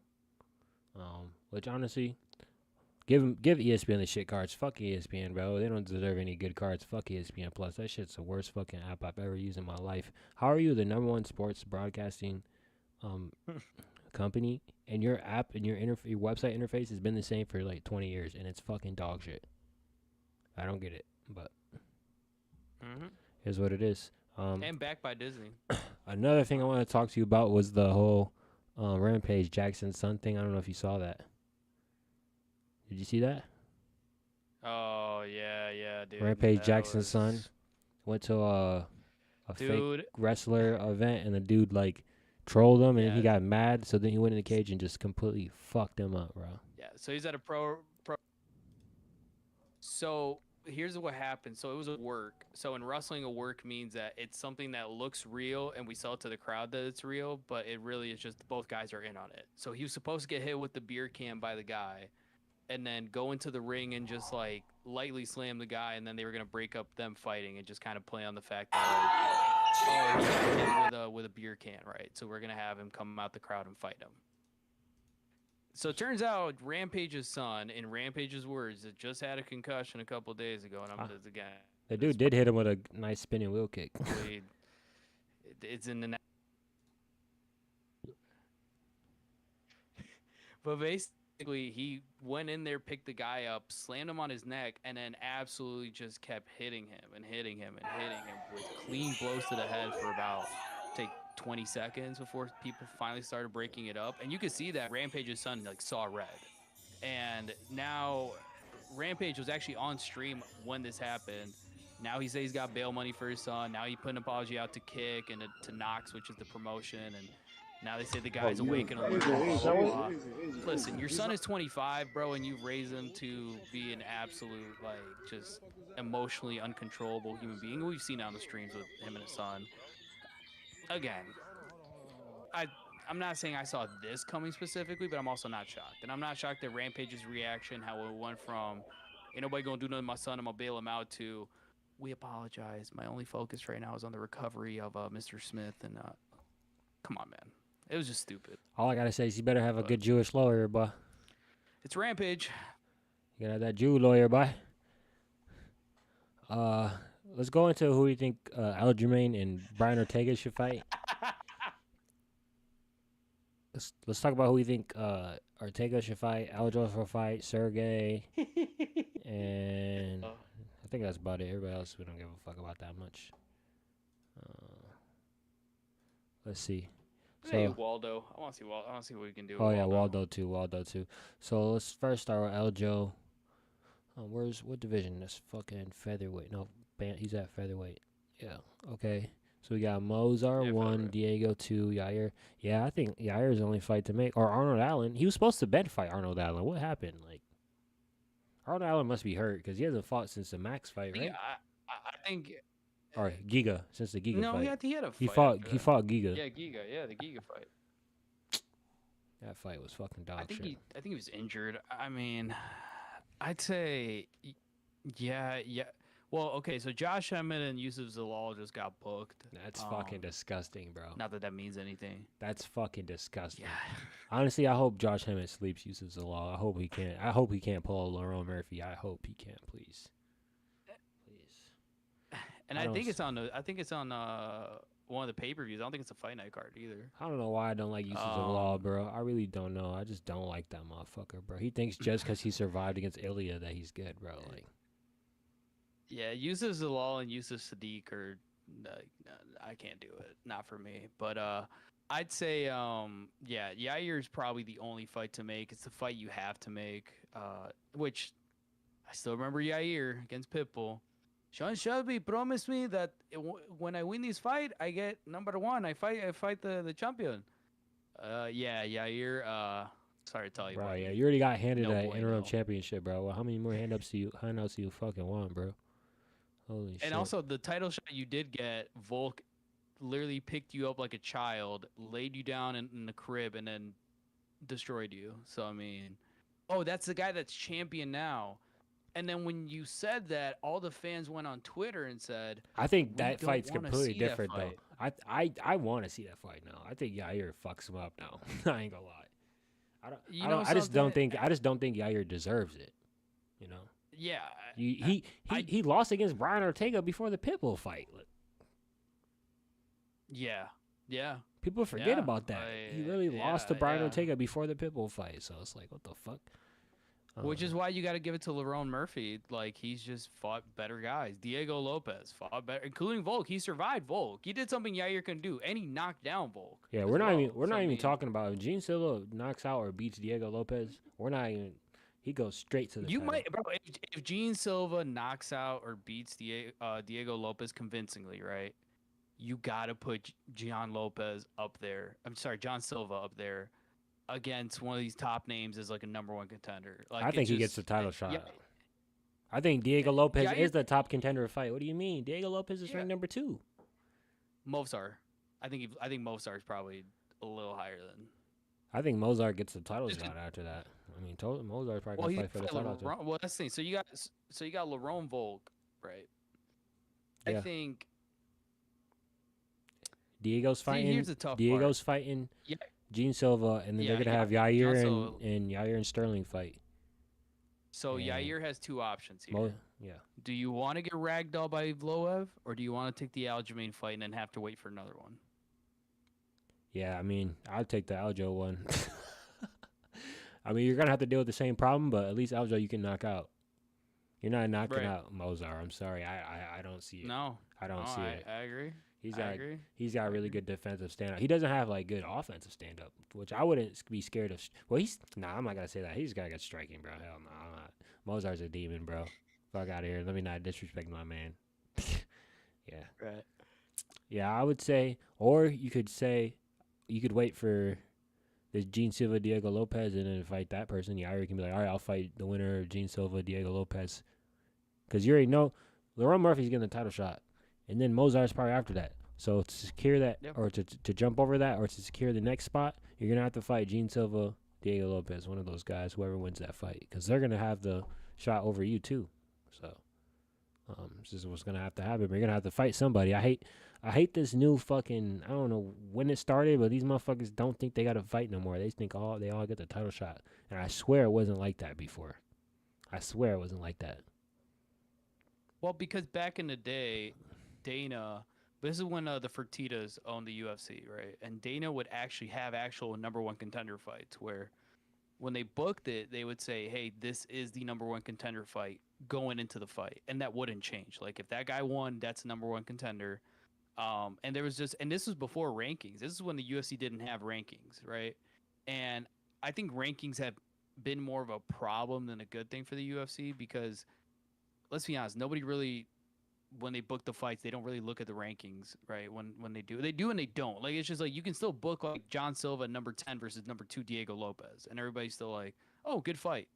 Which honestly, give ESPN the shit cards. Fuck ESPN, bro. They don't deserve any good cards. Fuck ESPN Plus. That shit's the worst fucking app I've ever used in my life. How are you the #1 sports broadcasting company, and your app and your website interface has been the same for like 20 years, and it's fucking dog shit? I don't get it, but here's what it is. And backed by Disney. Another thing I want to talk to you about was the whole Rampage Jackson's son thing. I don't know if you saw that. Did you see that? Oh, yeah, dude. Rampage Jackson's son went to a fake wrestler event, and the dude, like, trolled him, and then he got mad, so then he went in the cage and just completely fucked him up, bro. Yeah, so he's at a pro. So here's what happened. So it was a work. So in wrestling, a work means that it's something that looks real, and we sell it to the crowd that it's real, but it really is just both guys are in on it. So he was supposed to get hit with the beer can by the guy, and then go into the ring and just like lightly slam the guy, and then they were gonna break up them fighting and just kind of play on the fact that like, he got hit with a beer can, right? So we're gonna have him come out the crowd and fight him. So it turns out Rampage's son, in Rampage's words, that just had a concussion a couple days ago, and again. The dude did hit him with a nice spinning wheel kick. It's in the. But basically, he went in there, picked the guy up, slammed him on his neck, and then absolutely just kept hitting him and hitting him and hitting him with clean blows to the head for about 20 seconds before people finally started breaking it up. And you could see that Rampage's son like saw red. And now Rampage was actually on stream when this happened. Now he says he's got bail money for his son. Now he put an apology out to Kick and to Knox, which is the promotion. And now they say the guy's awake and alert. Listen, your son is 25, bro, and you've raised him to be an absolute, like, just emotionally uncontrollable human being. We've seen on the streams with him and his son. Again, I'm not saying I saw this coming specifically, but I'm also not shocked. And I'm not shocked at Rampage's reaction, how it went from, ain't nobody gonna do nothing to my son, I'm gonna bail him out, to, we apologize. My only focus right now is on the recovery of Mr. Smith. And come on, man. It was just stupid. All I gotta say is you better have a good Jewish lawyer, boy. It's Rampage. You gotta have that Jew lawyer, boy. Let's go into who you think Aljamain and Brian Ortega should fight. let's talk about who we think Ortega should fight. Aljo should fight. Sergey, and I think that's about it. Everybody else, we don't give a fuck about that much. Let's see. Hey, So, Waldo. I want to see Waldo. I want to see what we can do. oh with yeah, Waldo too. So let's first start with Aljo. What division? That's fucking featherweight. No, he's at featherweight. Yeah. Okay. So we got Mozart Yeah, 1, featherweight. Diego 2, Yair. Yeah, I think Yair's the only fight to make. Or Arnold Allen. He was supposed to fight Arnold Allen. What happened? Like, Arnold Allen must be hurt because he hasn't fought since the Max fight, right? I think. Or Giga, since the Giga No, fight. he had a fight. He fought after Giga. that. Yeah, Giga. Yeah, the Giga fight. That fight was fucking dog I think shit. I think he was injured. I mean, I'd say, yeah. Well, okay. So Josh Emmett and Yusuf Zalal just got booked. That's fucking disgusting, bro. Not that means anything. That's fucking disgusting. Yeah. Honestly, I hope Josh Emmett sleeps Yusuf Zalal. I hope he can't. I hope he can't pull a Lerone Murphy. I hope he can't, please. And I think it's on one of the pay-per-views. I don't think it's a fight night card either. I don't know why I don't like Yusuf Zalal, bro. I really don't know. I just don't like that motherfucker, bro. He thinks just because he survived against Ilya that he's good, bro. Like, yeah, Yusuf Zalal and Yusuf Sadiq are, I can't do it. Not for me. But I'd say, yeah, Yair is probably the only fight to make. It's the fight you have to make. Which I still remember Yair against Pitbull. Sean Shelby promised me that when I win this fight, I get number one. I fight the champion. Yeah, Yair. Sorry to tell you, bro, yeah, you already got handed No that bueno. interim championship, bro. Well, how many more handouts do you fucking want, bro? Holy shit. And also the title shot you did get, Volk literally picked you up like a child, laid you down in the crib, and then destroyed you. So I mean, oh, that's the guy that's champion now. And then when you said that, all the fans went on Twitter and said, I think "We that don't fight's wanna completely see that different, though. fight." I want to see that fight now. I think Yair fucks him up now. I ain't gonna lie. You know I just don't something? think Yair deserves it. You know. Yeah. He lost against Brian Ortega before the Pitbull fight. Yeah. People forget Yeah, about that. He really lost to yeah, Brian yeah. Ortega before the Pitbull fight. So it's like, what the fuck? Which is why you got to give it to Lerone Murphy. Like, he's just fought better guys. Diego Lopez fought better, including Volk. He survived Volk. He did something Yair couldn't do, and he knocked down Volk. Yeah, as we're not well. even So, I mean, talking about if Gene Silva knocks out or beats Diego Lopez. We're not even. He goes straight to the. You title. might, bro. If Gene Silva knocks out or beats Diego Lopez convincingly, right? You gotta put John Lopez up there. I'm sorry, John Silva up there against one of these top names as like a number one contender. Like, I think he gets the title shot. Yeah, I think Diego Lopez Yair- is the top contender fight. What do you mean? Diego Lopez is Yeah. ranked number 2. Movsar. I think Movsar is probably a little higher than. I think Mozart gets the title Just shot after that. I mean, Mozart's probably Well, gonna he's fight for the title. too. Well, that's the thing. So you got Lerone Volk, right? Yeah. I think Diego's fighting. here's the tough Diego's fighting. Yeah. Gene Silva, and then Yeah, they're gonna yeah, have Yair also- and Yair and Sterling fight. so. Yeah. Yair has two options here. Yeah. Do you want to get ragdolled by Vloev, or do you want to take the Aljamain fight and then have to wait for another one? Yeah, I mean, I'd take the Aljo one. I mean, you're gonna have to deal with the same problem, but at least Aljo you can knock out. You're not knocking Right. out Mozart. I'm sorry, I don't see it. No, I don't see it. I agree. He's I got agree. he's got really good defensive stand up. He doesn't have like good offensive stand up, which I wouldn't be scared of. Well, I'm not gonna say that. He's got good striking, bro. Hell no, I'm not. Mozart's a demon, bro. Fuck out of here. Let me not disrespect my man. Yeah. Right. Yeah, I would say, or you could wait for the Gene Silva, Diego Lopez, and then fight that person. Yair can be like, all right, I'll fight the winner of Gene Silva, Diego Lopez. Because you already know Lerone Murphy's getting the title shot. And then Mozart's probably after that. So to secure that, Yep. or to jump over that, or to secure the next spot, you're going to have to fight Gene Silva, Diego Lopez, one of those guys, whoever wins that fight. Because they're going to have the shot over you, too. So this is what's going to happen. You're going to have to fight somebody. I hate this new fucking, I don't know when it started, but these motherfuckers don't think they got to fight no more. They think they all get the title shot. And I swear it wasn't like that before. I swear it wasn't like that. Well, because back in the day, Dana But this is when the Fertitas owned the UFC, right? And Dana would actually have actual number one contender fights where when they booked it, they would say, "Hey, this is the number one contender fight going into the fight," and that wouldn't change. Like if that guy won, that's the number one contender. And there was just, and this was before rankings. This is when the UFC didn't have rankings, right? And I think rankings have been more of a problem than a good thing for the UFC because let's be honest, nobody really when they book the fights, they don't really look at the rankings, right? When they do and they don't. Like it's just like you can still book like John Silva number 10 versus number 2 Diego Lopez, and everybody's still like, "Oh, good fight,"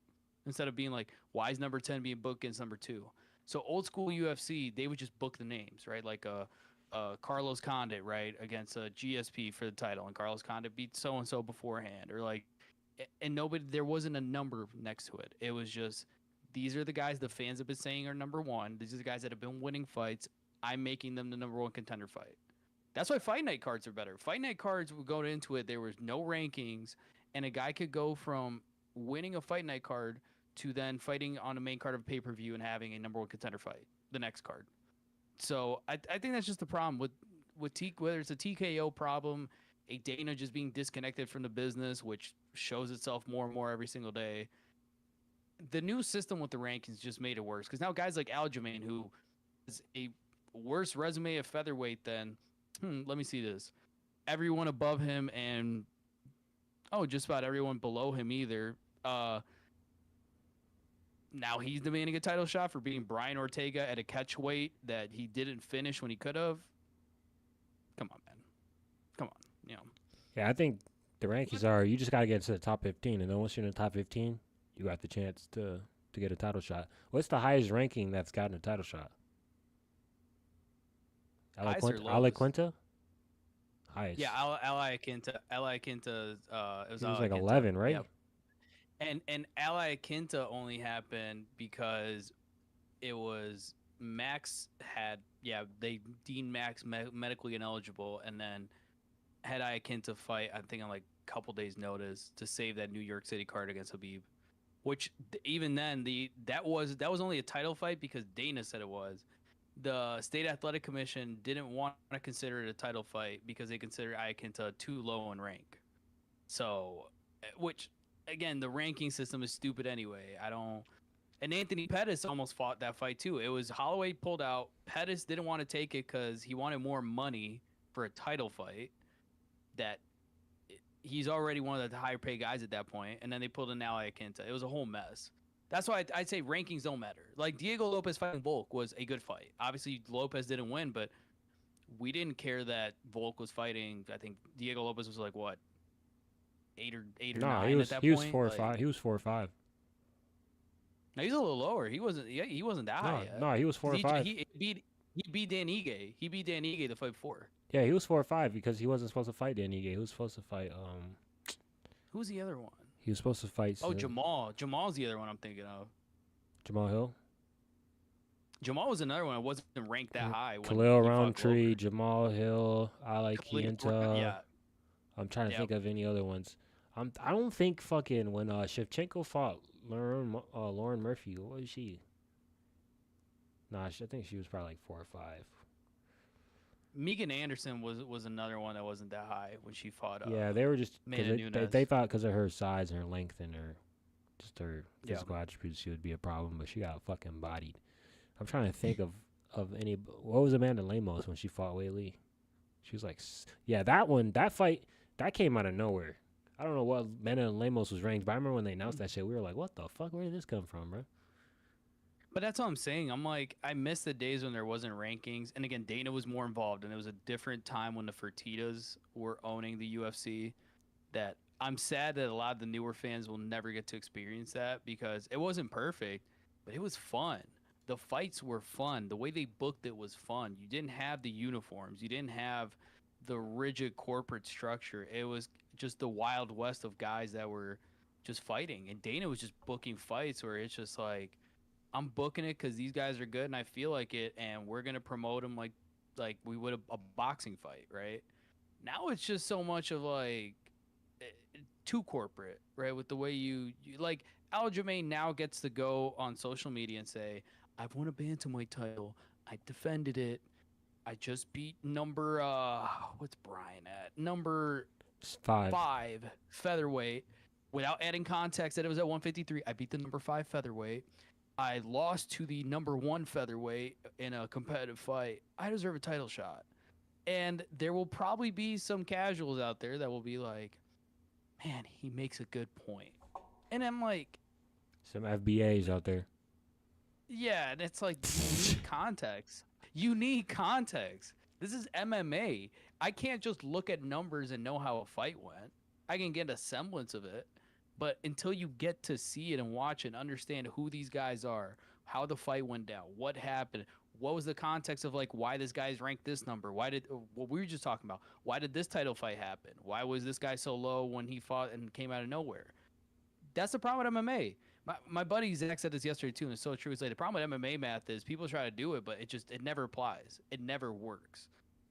instead of being like, "Why is number 10 being booked against number 2?" So old school UFC, they would just book the names, right? Like Carlos Condit, right, against GSP for the title, and Carlos Condit beat so and so beforehand, or like, and nobody, there wasn't a number next to it. It was just these are the guys the fans have been saying are number one. These are the guys that have been winning fights. I'm making them the number one contender fight. That's why fight night cards are better. Fight night cards would go into it. There was no rankings, and a guy could go from winning a fight night card to then fighting on a main card of a pay per view and having a number one contender fight the next card. So I think that's just the problem with whether it's a TKO problem, a Dana just being disconnected from the business, which shows itself more and more every single day. The new system with the rankings just made it worse because now guys like Aljamain, who has a worse resume of featherweight than, let me see this, everyone above him and just about everyone below him either. Now he's demanding a title shot for beating Brian Ortega at a catch weight that he didn't finish when he could have. Come on, man. Come on. You know. Yeah, I think the rankings are you just got to get into the top 15, and then once you're in the top 15, you got the chance to get a title shot. What's the highest ranking that's gotten a title shot? Ale Quinta? Highest. Yeah, Ally Quinta. It was like Quinta. 11, right? Yep. And Ally Quinta only happened because it was Max had they deemed Max medically ineligible, and then had Iaquinta fight I think on like a couple days notice to save that New York City card against Habib, which even then that was only a title fight because Dana said it was. The state athletic commission didn't want to consider it a title fight because they considered Iaquinta too low in rank. So, which again, the ranking system is stupid anyway. I don't. And Anthony Pettis almost fought that fight too. It was Holloway pulled out. Pettis didn't want to take it because he wanted more money for a title fight. That he's already one of the higher paid guys at that point, and then they pulled in Ally Quinta. It was a whole mess. That's why I'd say rankings don't matter. Like Diego Lopez fighting Volk was a good fight. Obviously Lopez didn't win, but we didn't care that Volk was fighting. I think Diego Lopez was like what, eight or nine at that point. He was 4 or 5. He was 4 or 5. No, he's a little lower. He wasn't. Yeah, he wasn't that high. No, he was 4 or 5. He beat Dan Ige. He beat Dan Ige the fight before. Yeah, he was 4 or 5 because he wasn't supposed to fight Dan Ige. He was supposed to fight. Who's the other one? He was supposed to fight. Jamal. Jamal's the other one I'm thinking of. Jamal Hill. Jamal was another one that wasn't ranked that high. Khalil Roundtree, Jamal Hill, Ali Quinta. Yeah. I'm trying to think of any other ones. I don't think fucking when Shevchenko fought Lauren Murphy, what was she? Nah, I think she was probably like 4 or 5. Megan Anderson was another one that wasn't that high when she fought. Yeah, they were just they thought because of her size and her length and her physical attributes she would be a problem, but she got fucking bodied. I'm trying to think of any. What was Amanda Lemos when she fought Wei Lee? She was like, yeah, that fight came out of nowhere. I don't know what Amanda Lemos was ranked, but I remember when they announced that shit, we were like, what the fuck? Where did this come from, bro? But that's what I'm saying. I'm like, I miss the days when there wasn't rankings. And again, Dana was more involved, and it was a different time when the Fertitas were owning the UFC. That I'm sad that a lot of the newer fans will never get to experience that because it wasn't perfect, but it was fun. The fights were fun. The way they booked it was fun. You didn't have the uniforms. You didn't have the rigid corporate structure. It was just the wild west of guys that were just fighting. And Dana was just booking fights where it's just like, I'm booking it because these guys are good and I feel like it, and we're gonna promote them like we would a boxing fight, right? Now it's just so much of like too corporate, right? With the way you like Aljamain now gets to go on social media and say, "I've won a bantamweight title. I defended it. I just beat number what's Brian at? Number It's 5. 5 featherweight. Without adding context that it was at 153, I beat the number 5 featherweight. I lost to the number 1 featherweight in a competitive fight. I deserve a title shot. And there will probably be some casuals out there that will be like, man, he makes a good point. And I'm like, Some FBAs out there. yeah, and it's like, you need context. You need context. This is MMA. I can't just look at numbers and know how a fight went. I can get a semblance of it. But until you get to see it and watch it and understand who these guys are, how the fight went down, what happened, what was the context of like why this guy's ranked this number, why did what we were just talking about, why did this title fight happen, why was this guy so low when he fought and came out of nowhere? That's the problem with MMA. My buddy Zach said this yesterday too, and it's so true. It's like the problem with MMA math is people try to do it, but it never applies. It never works,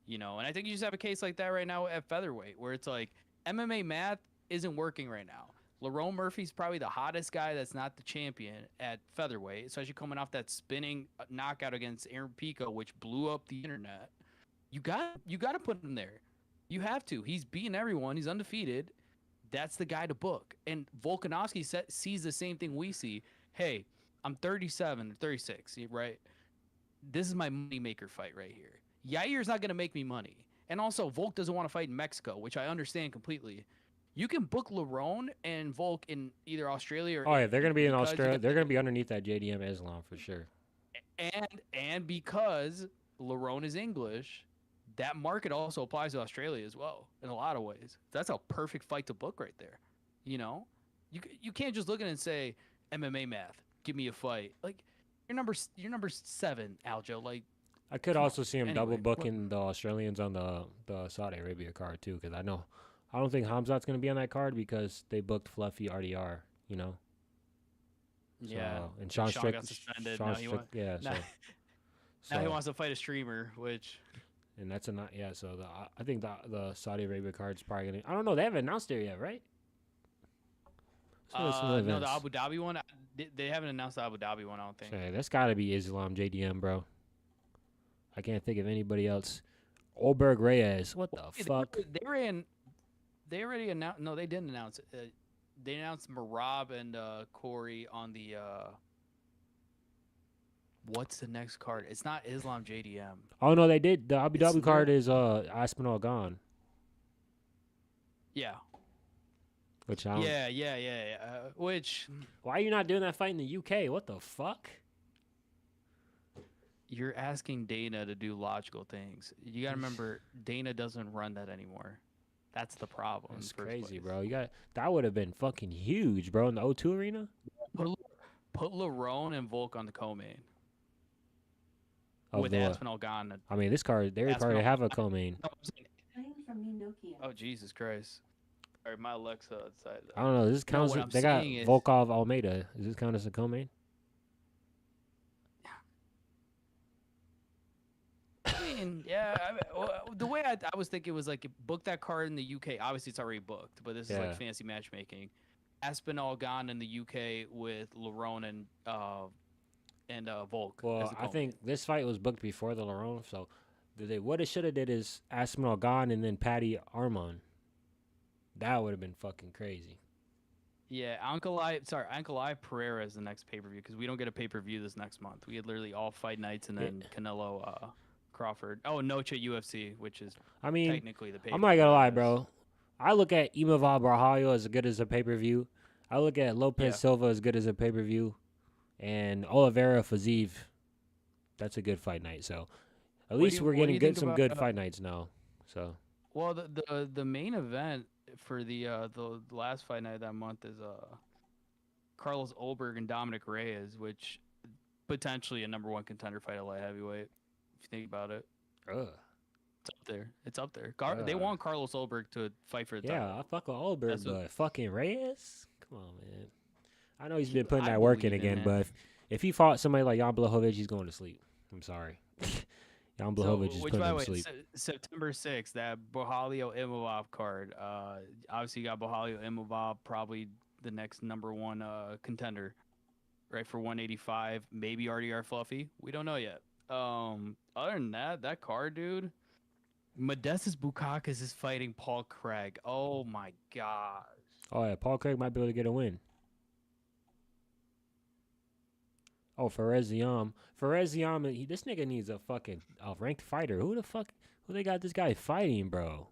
you know. And I think you just have a case like that right now at featherweight, where it's like MMA math isn't working right now. Lerone Murphy's probably the hottest guy that's not the champion at featherweight, especially coming off that spinning knockout against Aaron Pico, which blew up the internet. You got to put him there. You have to. He's beating everyone. He's undefeated. That's the guy to book. And Volkanovski sees the same thing we see. Hey, I'm 37 or 36, right? This is my moneymaker fight right here. Yair's not going to make me money. And also, Volk doesn't want to fight in Mexico, which I understand completely. You can book Lerone and Volk in either Australia or Oh yeah, they're gonna be in because Australia. They're gonna be underneath that JDM Islam for sure. and because Lerone is English, that market also applies to Australia as well in a lot of ways. That's a perfect fight to book right there. You know, you can't just look at it and say MMA math, give me a fight. Like you're number 7, Aljo. Like I could Come on. also see him Anyway, double booking the Australians on the Saudi Arabia card too, because I don't think Hamzat's gonna be on that card because they booked Fluffy RDR. You know. yeah. So, and Sean Sean Strick, got suspended. Sean Now he Strick, want- yeah. now- So, Now he wants to fight a streamer, which and that's a not yeah. So I think the Saudi Arabia card's probably gonna. I don't know. They haven't announced it yet, right? So there's some no, events. the Abu Dhabi one. They haven't announced the Abu Dhabi one. I don't think. Say, that's got to be Islam JDM, bro. I can't think of anybody else. Olberg Reyes, what the fuck? They already announced. No, they didn't announce it. They announced Marab and Corey on the. What's the next card? It's not Islam JDM. Oh no, they did. The Abu It's Dhabi card is Aspinall gone, Yeah. which I don't. Yeah. Which Why are you not doing that fight in the UK? What the fuck? you're asking Dana to do logical things. You gotta remember, Dana doesn't run that anymore. That's the problem. in That's the first crazy, place. bro. That would have been fucking huge, bro, in the O2 arena. Put Lerone and Volk on the co-main Of with the, Aspinall gone. I mean, this card they already Aspinall- have a co-main. No, I'm saying- Claim from Nokia. Oh Jesus Christ! All right, my Alexa outside. I don't know. This counts. what I'm They got saying is- Volkov Almeida. Does this count as a co-main? I mean, yeah. The way I was thinking was like book that card in the UK. Obviously, it's already booked, but this is Yeah. like fancy matchmaking. Aspinall gone in the UK with Lerone and Volk. as Well, the I co-main. think this fight was booked before the Lerone, so what it should have did is Aspinall gone and then Patty Armon. That would have been fucking crazy. Yeah, Ankalaev Pereira is the next pay per view because we don't get a pay per view this next month. We had literally all fight nights and then Canelo Crawford. Oh, Noche UFC, which is I mean, technically the pay. I'm not gonna lie, bro. I look at Imavov Barhalio as good as a pay-per-view. I look at Lopez Yeah. Silva as good as a pay-per-view, and Oliveira Fazeev. That's a good fight night. So at What least do we're you- what do getting you good think some about, good fight nights now. So Well, the main event for the last fight night of that month is Carlos Ulberg and Dominic Reyes, which potentially a number 1 contender fight at light heavyweight. If you think about it, it's up there. It's up there. They Ugh. want Carlos Ulberg to fight for the yeah, title. I fuck with Olberg, That's what- but fucking Reyes. Come on, man. I know he's been putting I that work in believe in again, him. but if he fought somebody like Jan Blachowicz, he's going to sleep. I'm sorry. Jan Blachowicz is which, putting by him the to way, sleep. September 6th, that Borjalio Imavov card. Obviously, you got Borjalio Imavov, probably the next number 1 contender, right, for 185. Maybe RDR Fluffy. We don't know yet. Other than that, that card, dude. Modestus Bukakas is fighting Paul Craig. Oh my gosh. Oh yeah, Paul Craig might be able to get a win. Oh, Fareziam, this nigga needs a fucking ranked fighter. Who they got this guy fighting, bro?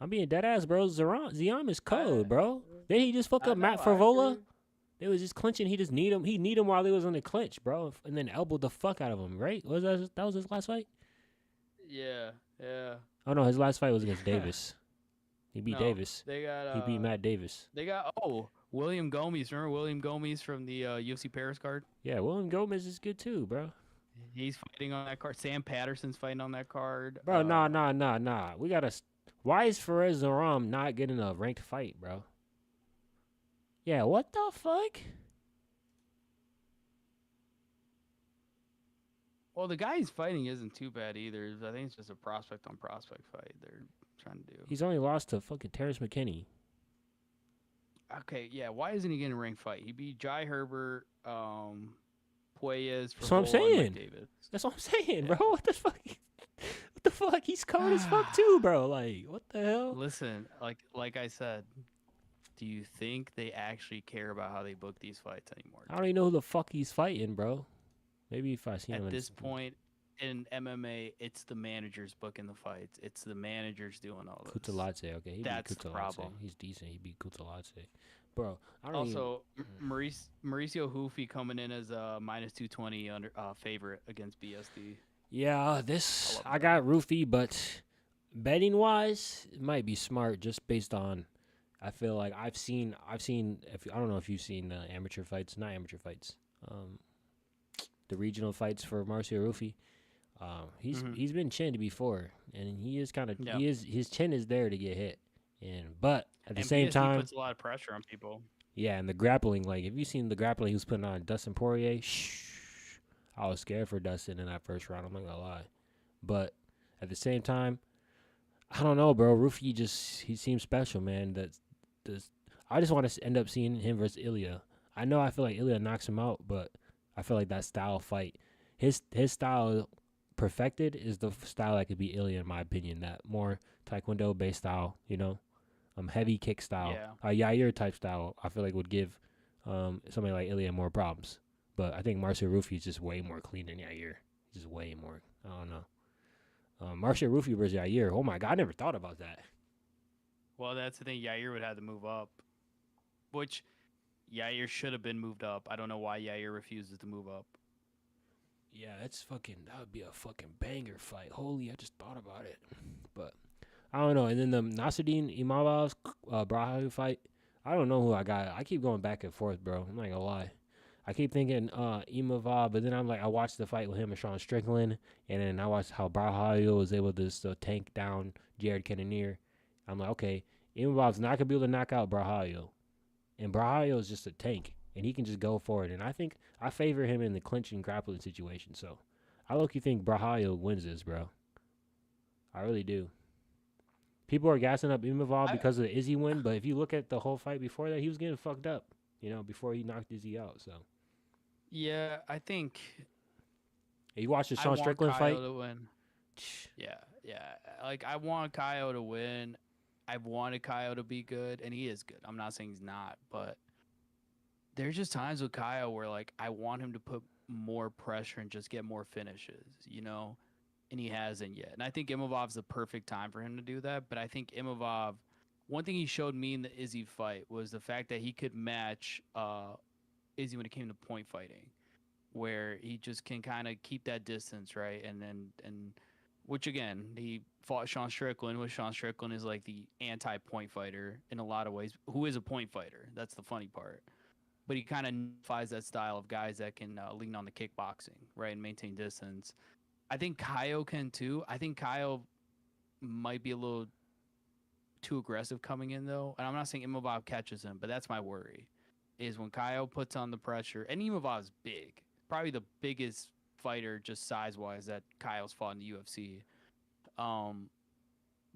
I'm being dead ass, bro. Ziam is cold, bro. Then he just fuck I up know, Matt I Favola. agree. They was just clinching. He just need him. He need him while he was on the clinch, bro, and then elbowed the fuck out of him. Right? That was his last fight? Yeah, yeah. Oh no, his last fight was against Davis. He beat No, Davis. they got He beat Matt Davis. William Gomez. Remember William Gomez from the UFC Paris card? Yeah, William Gomez is good too, bro. He's fighting on that card. Sam Patterson's fighting on that card. Bro, nah. We gotta. Why is Fares Zaram not getting a ranked fight, bro? Yeah, what the fuck? Well, the guy he's fighting isn't too bad either. I think it's just a prospect on prospect fight they're trying to do. He's only lost to fucking Terrence McKinney. Okay, yeah. Why isn't he getting a ranked fight? He beat Jai Herbert, Puelles, That's what I'm Favola, and Mike saying. Davis. That's what I'm saying, Yeah. bro. What the fuck? What the fuck? He's cold as fuck too, bro. Like, what the hell? Listen, like I said, do you think they actually care about how they book these fights anymore? I don't even know who the fuck he's fighting, bro. Maybe if I see him At in this point in MMA, it's the managers booking the fights. It's the managers doing all this. Kutaladze, okay, he That's beat the Kutaladze. problem. He's decent. He beat Kutaladze, bro. I don't Also, Mauricio Hoofy coming in as a minus 220 under favorite against BSD. Yeah, I got Roofy, but betting wise, it might be smart just based on. I feel like I've seen. If I don't know if you've seen the amateur fights, not amateur fights, the regional fights for Marcio Rufi. He's been chinned before, and he is kind of his chin is there to get hit, but at the same BSD time, puts a lot of pressure on people. yeah, and the grappling, like if you seen the grappling he was putting on Dustin Poirier, I was scared for Dustin in that first round. I'm not gonna lie, but at the same time, I don't know, bro. Rufi he seems special, man. I just want to end up seeing him versus Ilya. I feel like Ilya knocks him out, but I feel like that style fight, his style perfected is the style that could be Ilya in my opinion. That more Taekwondo based style, heavy kick style, Yair type style. I feel like would give somebody like Ilya more problems. But I think Marcio Rufi is just way more clean than Yair. Just way more. I don't know. Marcio Rufi versus Yair. Oh my god, I never thought about that. Well, that's the thing. Yair would have to move up, which Yair should have been moved up. I don't know why Yair refuses to move up. Yeah, that would be a fucking banger fight. Holy, I just thought about it. But I don't know. And then the Nasruddin Imavov Braha fight. I don't know who I got. I keep going back and forth, bro. I'm not gonna lie. I keep thinking Imavov, but then I'm like, I watched the fight with him and Sean Strickland, and then I watched how Brahayo was able to tank down Jared Cannonier. I'm like, okay, Imavov's not gonna be able to knock out Brahayo, and Brahayo is just a tank, and he can just go for it. And I think I favor him in the clinching grappling situation. So I low-key think Brahayo wins this, bro. I really do. People are gassing up Imavov because of the Izzy win, but if you look at the whole fight before that, he was getting fucked up, before he knocked Izzy out. So yeah, I think. You watched the Sean Strickland fight? To win. Yeah. Like I want Kaio to win. I've wanted Kaio to be good, and he is good. I'm not saying he's not, but there's just times with Kaio where like I want him to put more pressure and just get more finishes, and he hasn't yet. And I think Imavov's the perfect time for him to do that. But I think Imavov, one thing he showed me in the Izzy fight was the fact that he could match Izzy when it came to point fighting, where he just can kind of keep that distance, right? And which again, he fought Sean Strickland, which Sean Strickland is like the anti-point fighter in a lot of ways, who is a point fighter. That's the funny part. But he kind of nullifies that style of guys that can lean on the kickboxing, right, and maintain distance. I think Kaio can too. I think Kaio might be a little too aggressive coming in though, and I'm not saying Imavov catches him, but that's my worry. Is when Kaio puts on the pressure, and Imavov's big, probably the biggest fighter just size-wise that Kaio's fought in the UFC.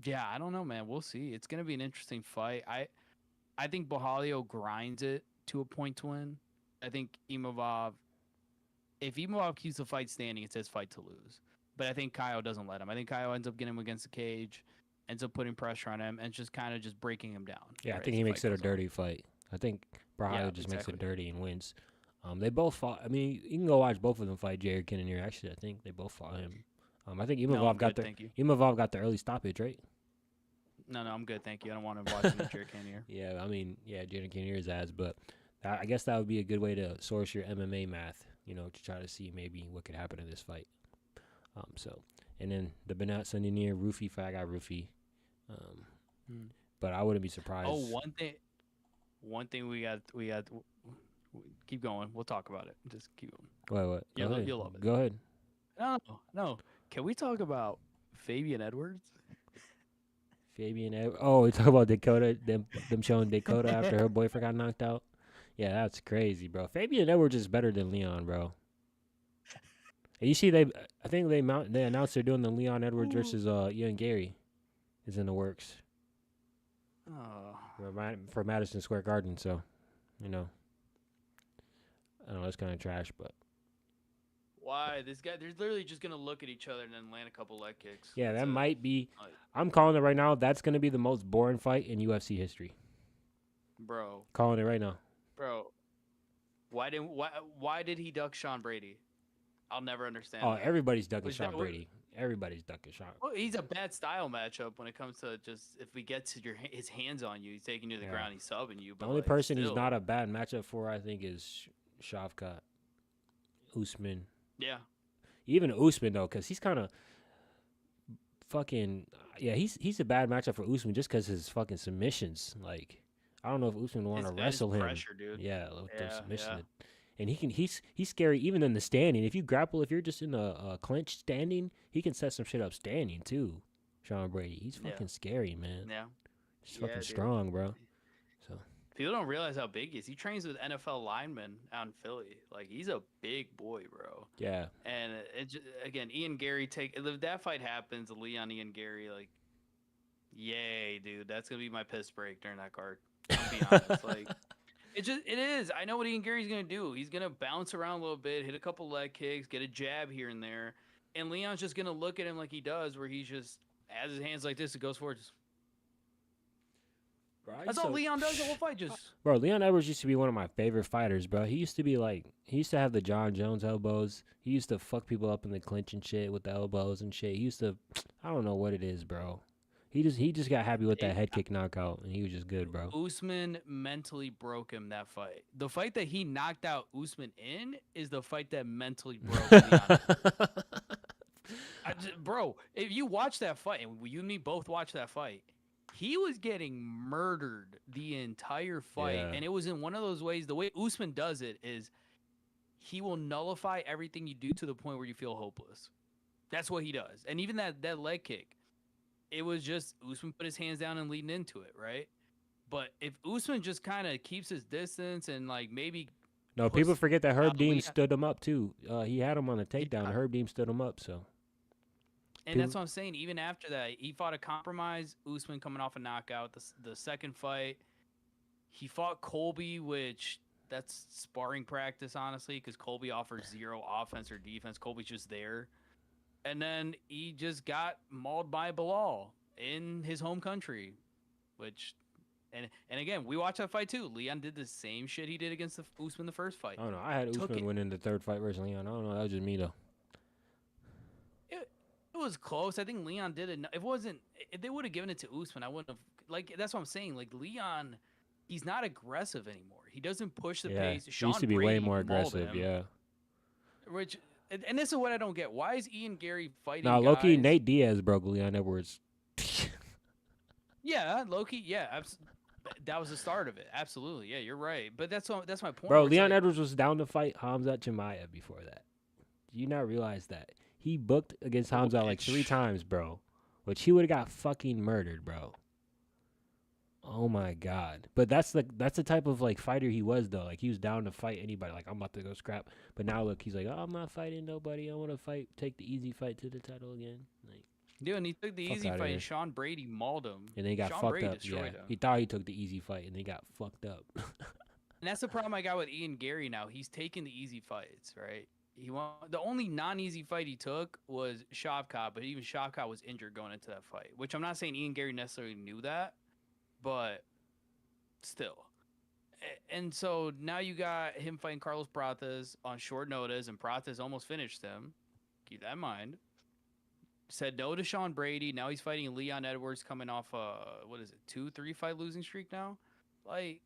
Yeah, I don't know, man. We'll see. It's gonna be an interesting fight. I think Borralho grinds it to a point to win. I think Imavov, if Imavov keeps the fight standing, it says fight to lose. But I think Kyle doesn't let him. I think Kyle ends up getting him against the cage, ends up putting pressure on him, and just kind of just breaking him down. Yeah, I right, think as he the makes fight it a goes on. dirty fight. I think Brahio Yeah, just makes it exactly. dirty and wins. They both fought. I mean, you can go watch both of them fight Jared Cannonier. Actually, I think they both fought him. I think No, I'm Imavov got good, the thank you. Imavov got the early stoppage, right? No, I'm good, thank you. I don't want to watch any Jared Cannonier. Yeah, I mean, yeah, Jared Cannonier's ass, but I guess that would be a good way to source your MMA math, to try to see maybe what could happen in this fight. And then the Benat Sandinier Roofy fight, I got Roofy. But I wouldn't be surprised. Oh, one thing we got. Keep going. We'll talk about it. Just keep going. What? You'll love it. Go ahead. No. Can we talk about Fabian Edwards? Oh, we talk about Dakota, them showing Dakota after her boyfriend got knocked out. Yeah, that's crazy, bro. Fabian Edwards is better than Leon, bro. And you see, I think they announced they're doing the Leon Edwards versus Ian Gary, is in the works. Oh. For Madison Square Garden, so, I don't know, it's kind of trash, but. Why? This guy, they're literally just going to look at each other and then land a couple leg kicks. Yeah, that might be. I'm calling it right now. That's going to be the most boring fight in UFC history. Bro. Calling it right now. Bro. Why did he duck Sean Brady? I'll never understand. Oh, everybody's ducking Sean Brady. Everybody's ducking Sean. Well, he's a bad style matchup when it comes to just if we get to his hands on you, he's taking you to the ground, he's subbing you. But the only person he's not a bad matchup for, I think, is Shavkat Usman. Yeah. Even Usman though, because he's kind of fucking he's a bad matchup for Usman just because his fucking submissions. Like, I don't know if Usman want to wrestle him. Pressure, dude. Yeah, with those submissions. Yeah. And he's scary even in the standing. If you grapple, if you're just in a clinch standing, he can set some shit up standing too. Sean Brady, he's fucking scary, man. Yeah, he's fucking strong, bro. So people don't realize how big he is. He trains with NFL linemen out in Philly. Like, he's a big boy, bro. Yeah. And again, Ian Gary if that fight happens, Leon Ian Gary, like, yay, dude. That's gonna be my piss break during that card. I'll be honest, like. It is. I know what Ian Gary's going to do. He's going to bounce around a little bit, hit a couple leg kicks, get a jab here and there. And Leon's just going to look at him like he does, where he just has his hands like this and goes forward. That's all Leon does the whole fight. Bro, Leon Edwards used to be one of my favorite fighters, bro. He used to have the John Jones elbows. He used to fuck people up in the clinch and shit with the elbows and shit. He used to, I don't know what it is, bro. He just got happy with that head kick knockout, and he was just good, bro. Usman mentally broke him that fight. The fight that he knocked out Usman in is the fight that mentally broke Leon. Bro, if you watch that fight, and you and me both watch that fight, he was getting murdered the entire fight. Yeah. And it was in one of those ways. The way Usman does it is he will nullify everything you do to the point where you feel hopeless. That's what he does. And even that leg kick. It was just Usman put his hands down and leading into it, right? But if Usman just kind of keeps his distance and, like, maybe... No, people forget that Herb Dean stood him up, too. He had him on a takedown. Yeah. Herb Dean stood him up, so... And that's what I'm saying. Even after that, he fought a compromise. Usman coming off a knockout. The second fight, he fought Colby, which... That's sparring practice, honestly, because Colby offers zero offense or defense. Colby's just there. And then he just got mauled by Bilal in his home country, which, and again, we watched that fight too. Leon did the same shit he did against Usman the first fight. I don't know. I had Usman winning the third fight versus Leon. I don't know. That was just me though. It was close. I think Leon did it. It wasn't. If they would have given it to Usman, I wouldn't have. Like, that's what I'm saying. Like, Leon, he's not aggressive anymore. He doesn't push the pace. He used to be way more aggressive. Yeah. Which. And this is what I don't get. Why is Ian Gary fighting? Nah, Loki, Nate Diaz broke Leon Edwards. Yeah, Loki. Yeah, that was the start of it. Absolutely. Yeah, you're right. But that's my point. Bro, Leon Edwards was down to fight Hamzat Chimaev before that. Do you not realize that? He booked against Hamzat like 3 times, bro. Which he would have got fucking murdered, bro. Oh my god! But that's the type of like fighter he was though. Like, he was down to fight anybody. Like, I'm about to go scrap. But now look, he's like, oh, I'm not fighting nobody. I want to take the easy fight to the title again. Like, dude, and he took the easy fight, and Sean Brady mauled him. And then he got fucked up. Yeah, he thought he took the easy fight, and he got fucked up. And that's the problem I got with Ian Gary now. He's taking the easy fights, right? The only non-easy fight he took was Shavkat, but even Shavkat was injured going into that fight, which I'm not saying Ian Gary necessarily knew that, but still. And so now you got him fighting Carlos Pratas on short notice, and Pratas almost finished him. Keep that in mind. Said no to Sean Brady. Now he's fighting Leon Edwards, coming off what is it, 2-3 fight losing streak now? Like,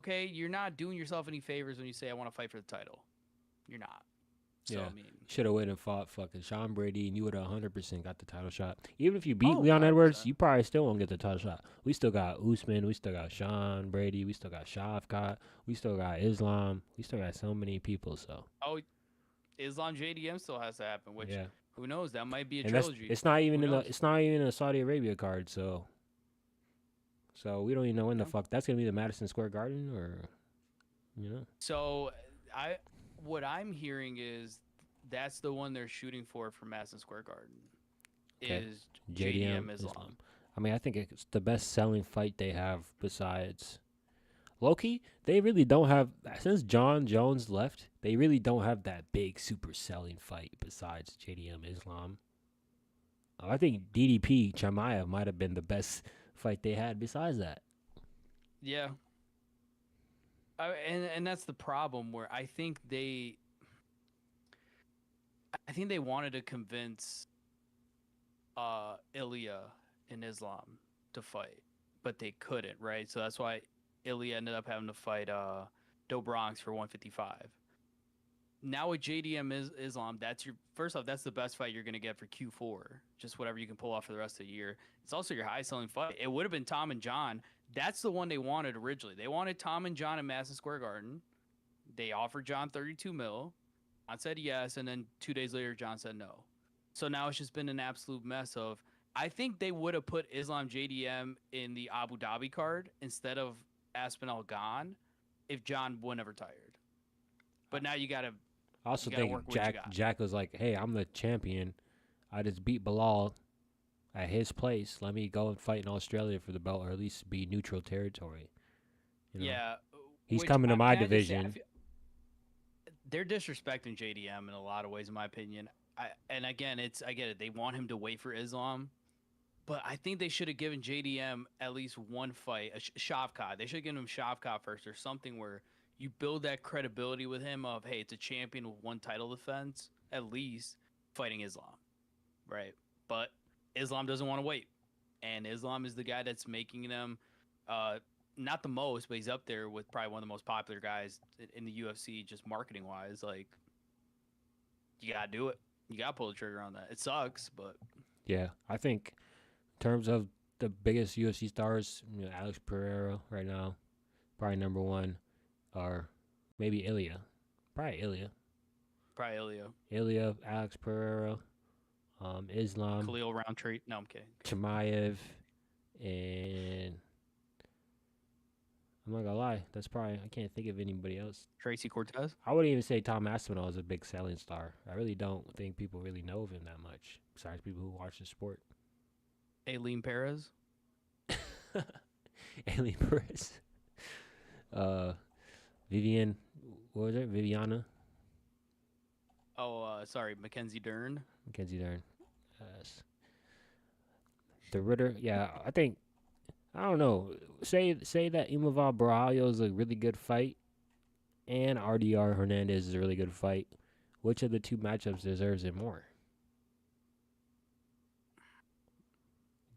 okay, you're not doing yourself any favors when you say I want to fight for the title. You're not. So Yeah, I mean, should have went and fought fucking Sean Brady, and you would have 100% got the title shot. Even if you beat Oh, Leon Edwards, 100%. you probably still won't get the title shot. We still got Usman, we still got Sean Brady, we still got Shavkat, we still got Islam, we still got so many people. So Oh, Islam JDM still has to happen, which yeah, who knows? That might be a and that's trilogy. it's not even Who in the knows? it's not even in the Saudi Arabia card. So we don't even know when the Yeah. fuck that's gonna be, the Madison Square Garden, or So what I'm hearing is that's the one they're shooting for Madison Square Garden. Okay. Is JDM JDM Islam. I mean, I think it's the best selling fight they have besides Loki. They really don't have, since John Jones left, they really don't have that big super selling fight besides JDM Islam. I think DDP Chamaya might have been the best fight they had besides that. Yeah. And that's the problem where I think they wanted to convince Ilya and Islam to fight, but they couldn't, right? So that's why Ilya ended up having to fight Do Bronx for 155. Now with JDM Islam, that's that's the best fight you're gonna get for Q4. Just whatever you can pull off for the rest of the year. It's also your high selling fight. It would have been Tom and John. That's the one they wanted originally. They wanted Tom and John in Madison Square Garden. They offered John 32 mil. John said yes, and then 2 days later, John said no. So now it's just been an absolute mess of. I think they would have put Islam JDM in the Abu Dhabi card instead of Aspinall Gone if John would never retired. But now you gotta. I also You gotta think work what you got. Jack was like, hey, I'm the champion. I just beat Bilal at his place. Let me go and fight in Australia for the belt, or at least be neutral territory. You know? Yeah, He's which coming to my can I just say, division. they're disrespecting JDM in a lot of ways, in my opinion. And again, I get it. They want him to wait for Islam, but I think they should have given JDM at least one fight, a Shavkat. They should have given him Shavkat first, or something where you build that credibility with him of, hey, it's a champion with one title defense, at least fighting Islam, right? But Islam doesn't want to wait, and Islam is the guy that's making them. Not the most, but he's up there with probably one of the most popular guys in the UFC, just marketing wise. Like, you gotta do it. You gotta pull the trigger on that. It sucks, but Yeah, I think in terms of the biggest UFC stars, Alex Pereira right now, probably number one, or maybe Ilya. Probably Ilya. probably Ilya, Ilya, Alex Pereira, Islam, Khalil Roundtree. No, I'm kidding. Chimaev, and I'm not gonna lie, that's probably, I can't think of anybody else. Tracy Cortez. I wouldn't even say Tom Aspinall is a big selling star. I really don't think people really know of him that much, besides people who watch the sport. Aileen Perez. Alien Perez. Vivian, what was it? Viviana? Oh, sorry, Mackenzie Dern. Mackenzie Dern. Yes. The Ritter, yeah, I think, I don't know. Say that Imavov Barajo is a really good fight, and RDR Hernandez is a really good fight. Which of the two matchups deserves it more?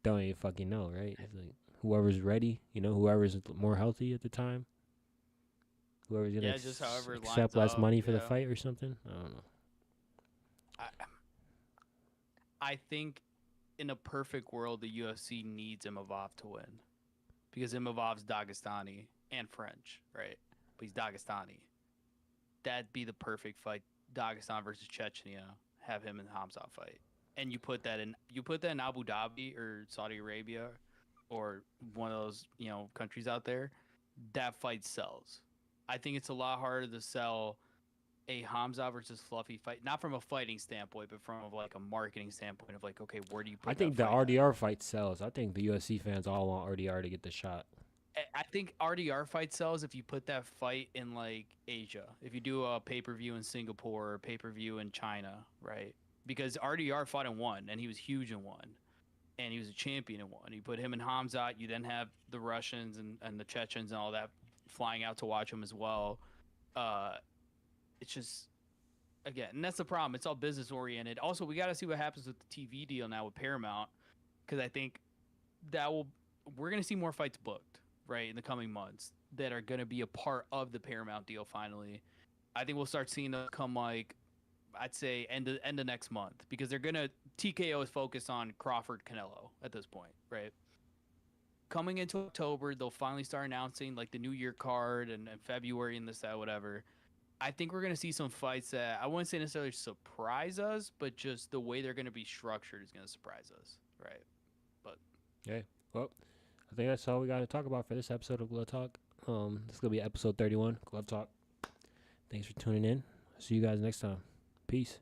Don't even fucking know, right? It's like whoever's ready, whoever's more healthy at the time. Whoever's gonna just however it accept lines less up, money for the yeah. fight or something. I don't know. I think in a perfect world, the UFC needs Imavov to win because Imavov's Dagestani and French, right? But he's Dagestani. That'd be the perfect fight. Dagestan versus Chechnya. Have him and Hamzat fight, and you put that in Abu Dhabi or Saudi Arabia or one of those countries out there. That fight sells. I think it's a lot harder to sell a Hamza versus Fluffy fight, not from a fighting standpoint, but from like a marketing standpoint of like, okay, where do you put I think the that fight at? RDR fight sells. I think the UFC fans all want RDR to get the shot. I think RDR fight sells if you put that fight in like Asia. If you do a pay per view in Singapore or pay per view in China, right? Because RDR fought in one, and he was huge in one, and he was a champion in one. You put him in Hamzat, you then have the Russians and the Chechens and all that flying out to watch him as well. Uh, it's just again, and that's the problem. It's all business oriented. Also, we got to see what happens with the TV deal now with Paramount, because I think that will we're gonna see more fights booked right in the coming months that are gonna be a part of the Paramount deal. Finally, I think we'll start seeing them come like I'd say end of next month because they're gonna TKO is focused on Crawford Canelo at this point, right? Coming into October, they'll finally start announcing like the New Year card and February and this that whatever. I think we're gonna see some fights that I wouldn't say necessarily surprise us, but just the way they're gonna be structured is gonna surprise us, right? But Yeah. Well, I think that's all we got to talk about for this episode of Glove Talk. This is gonna be episode 31, Glove Talk. Thanks for tuning in. See you guys next time. Peace.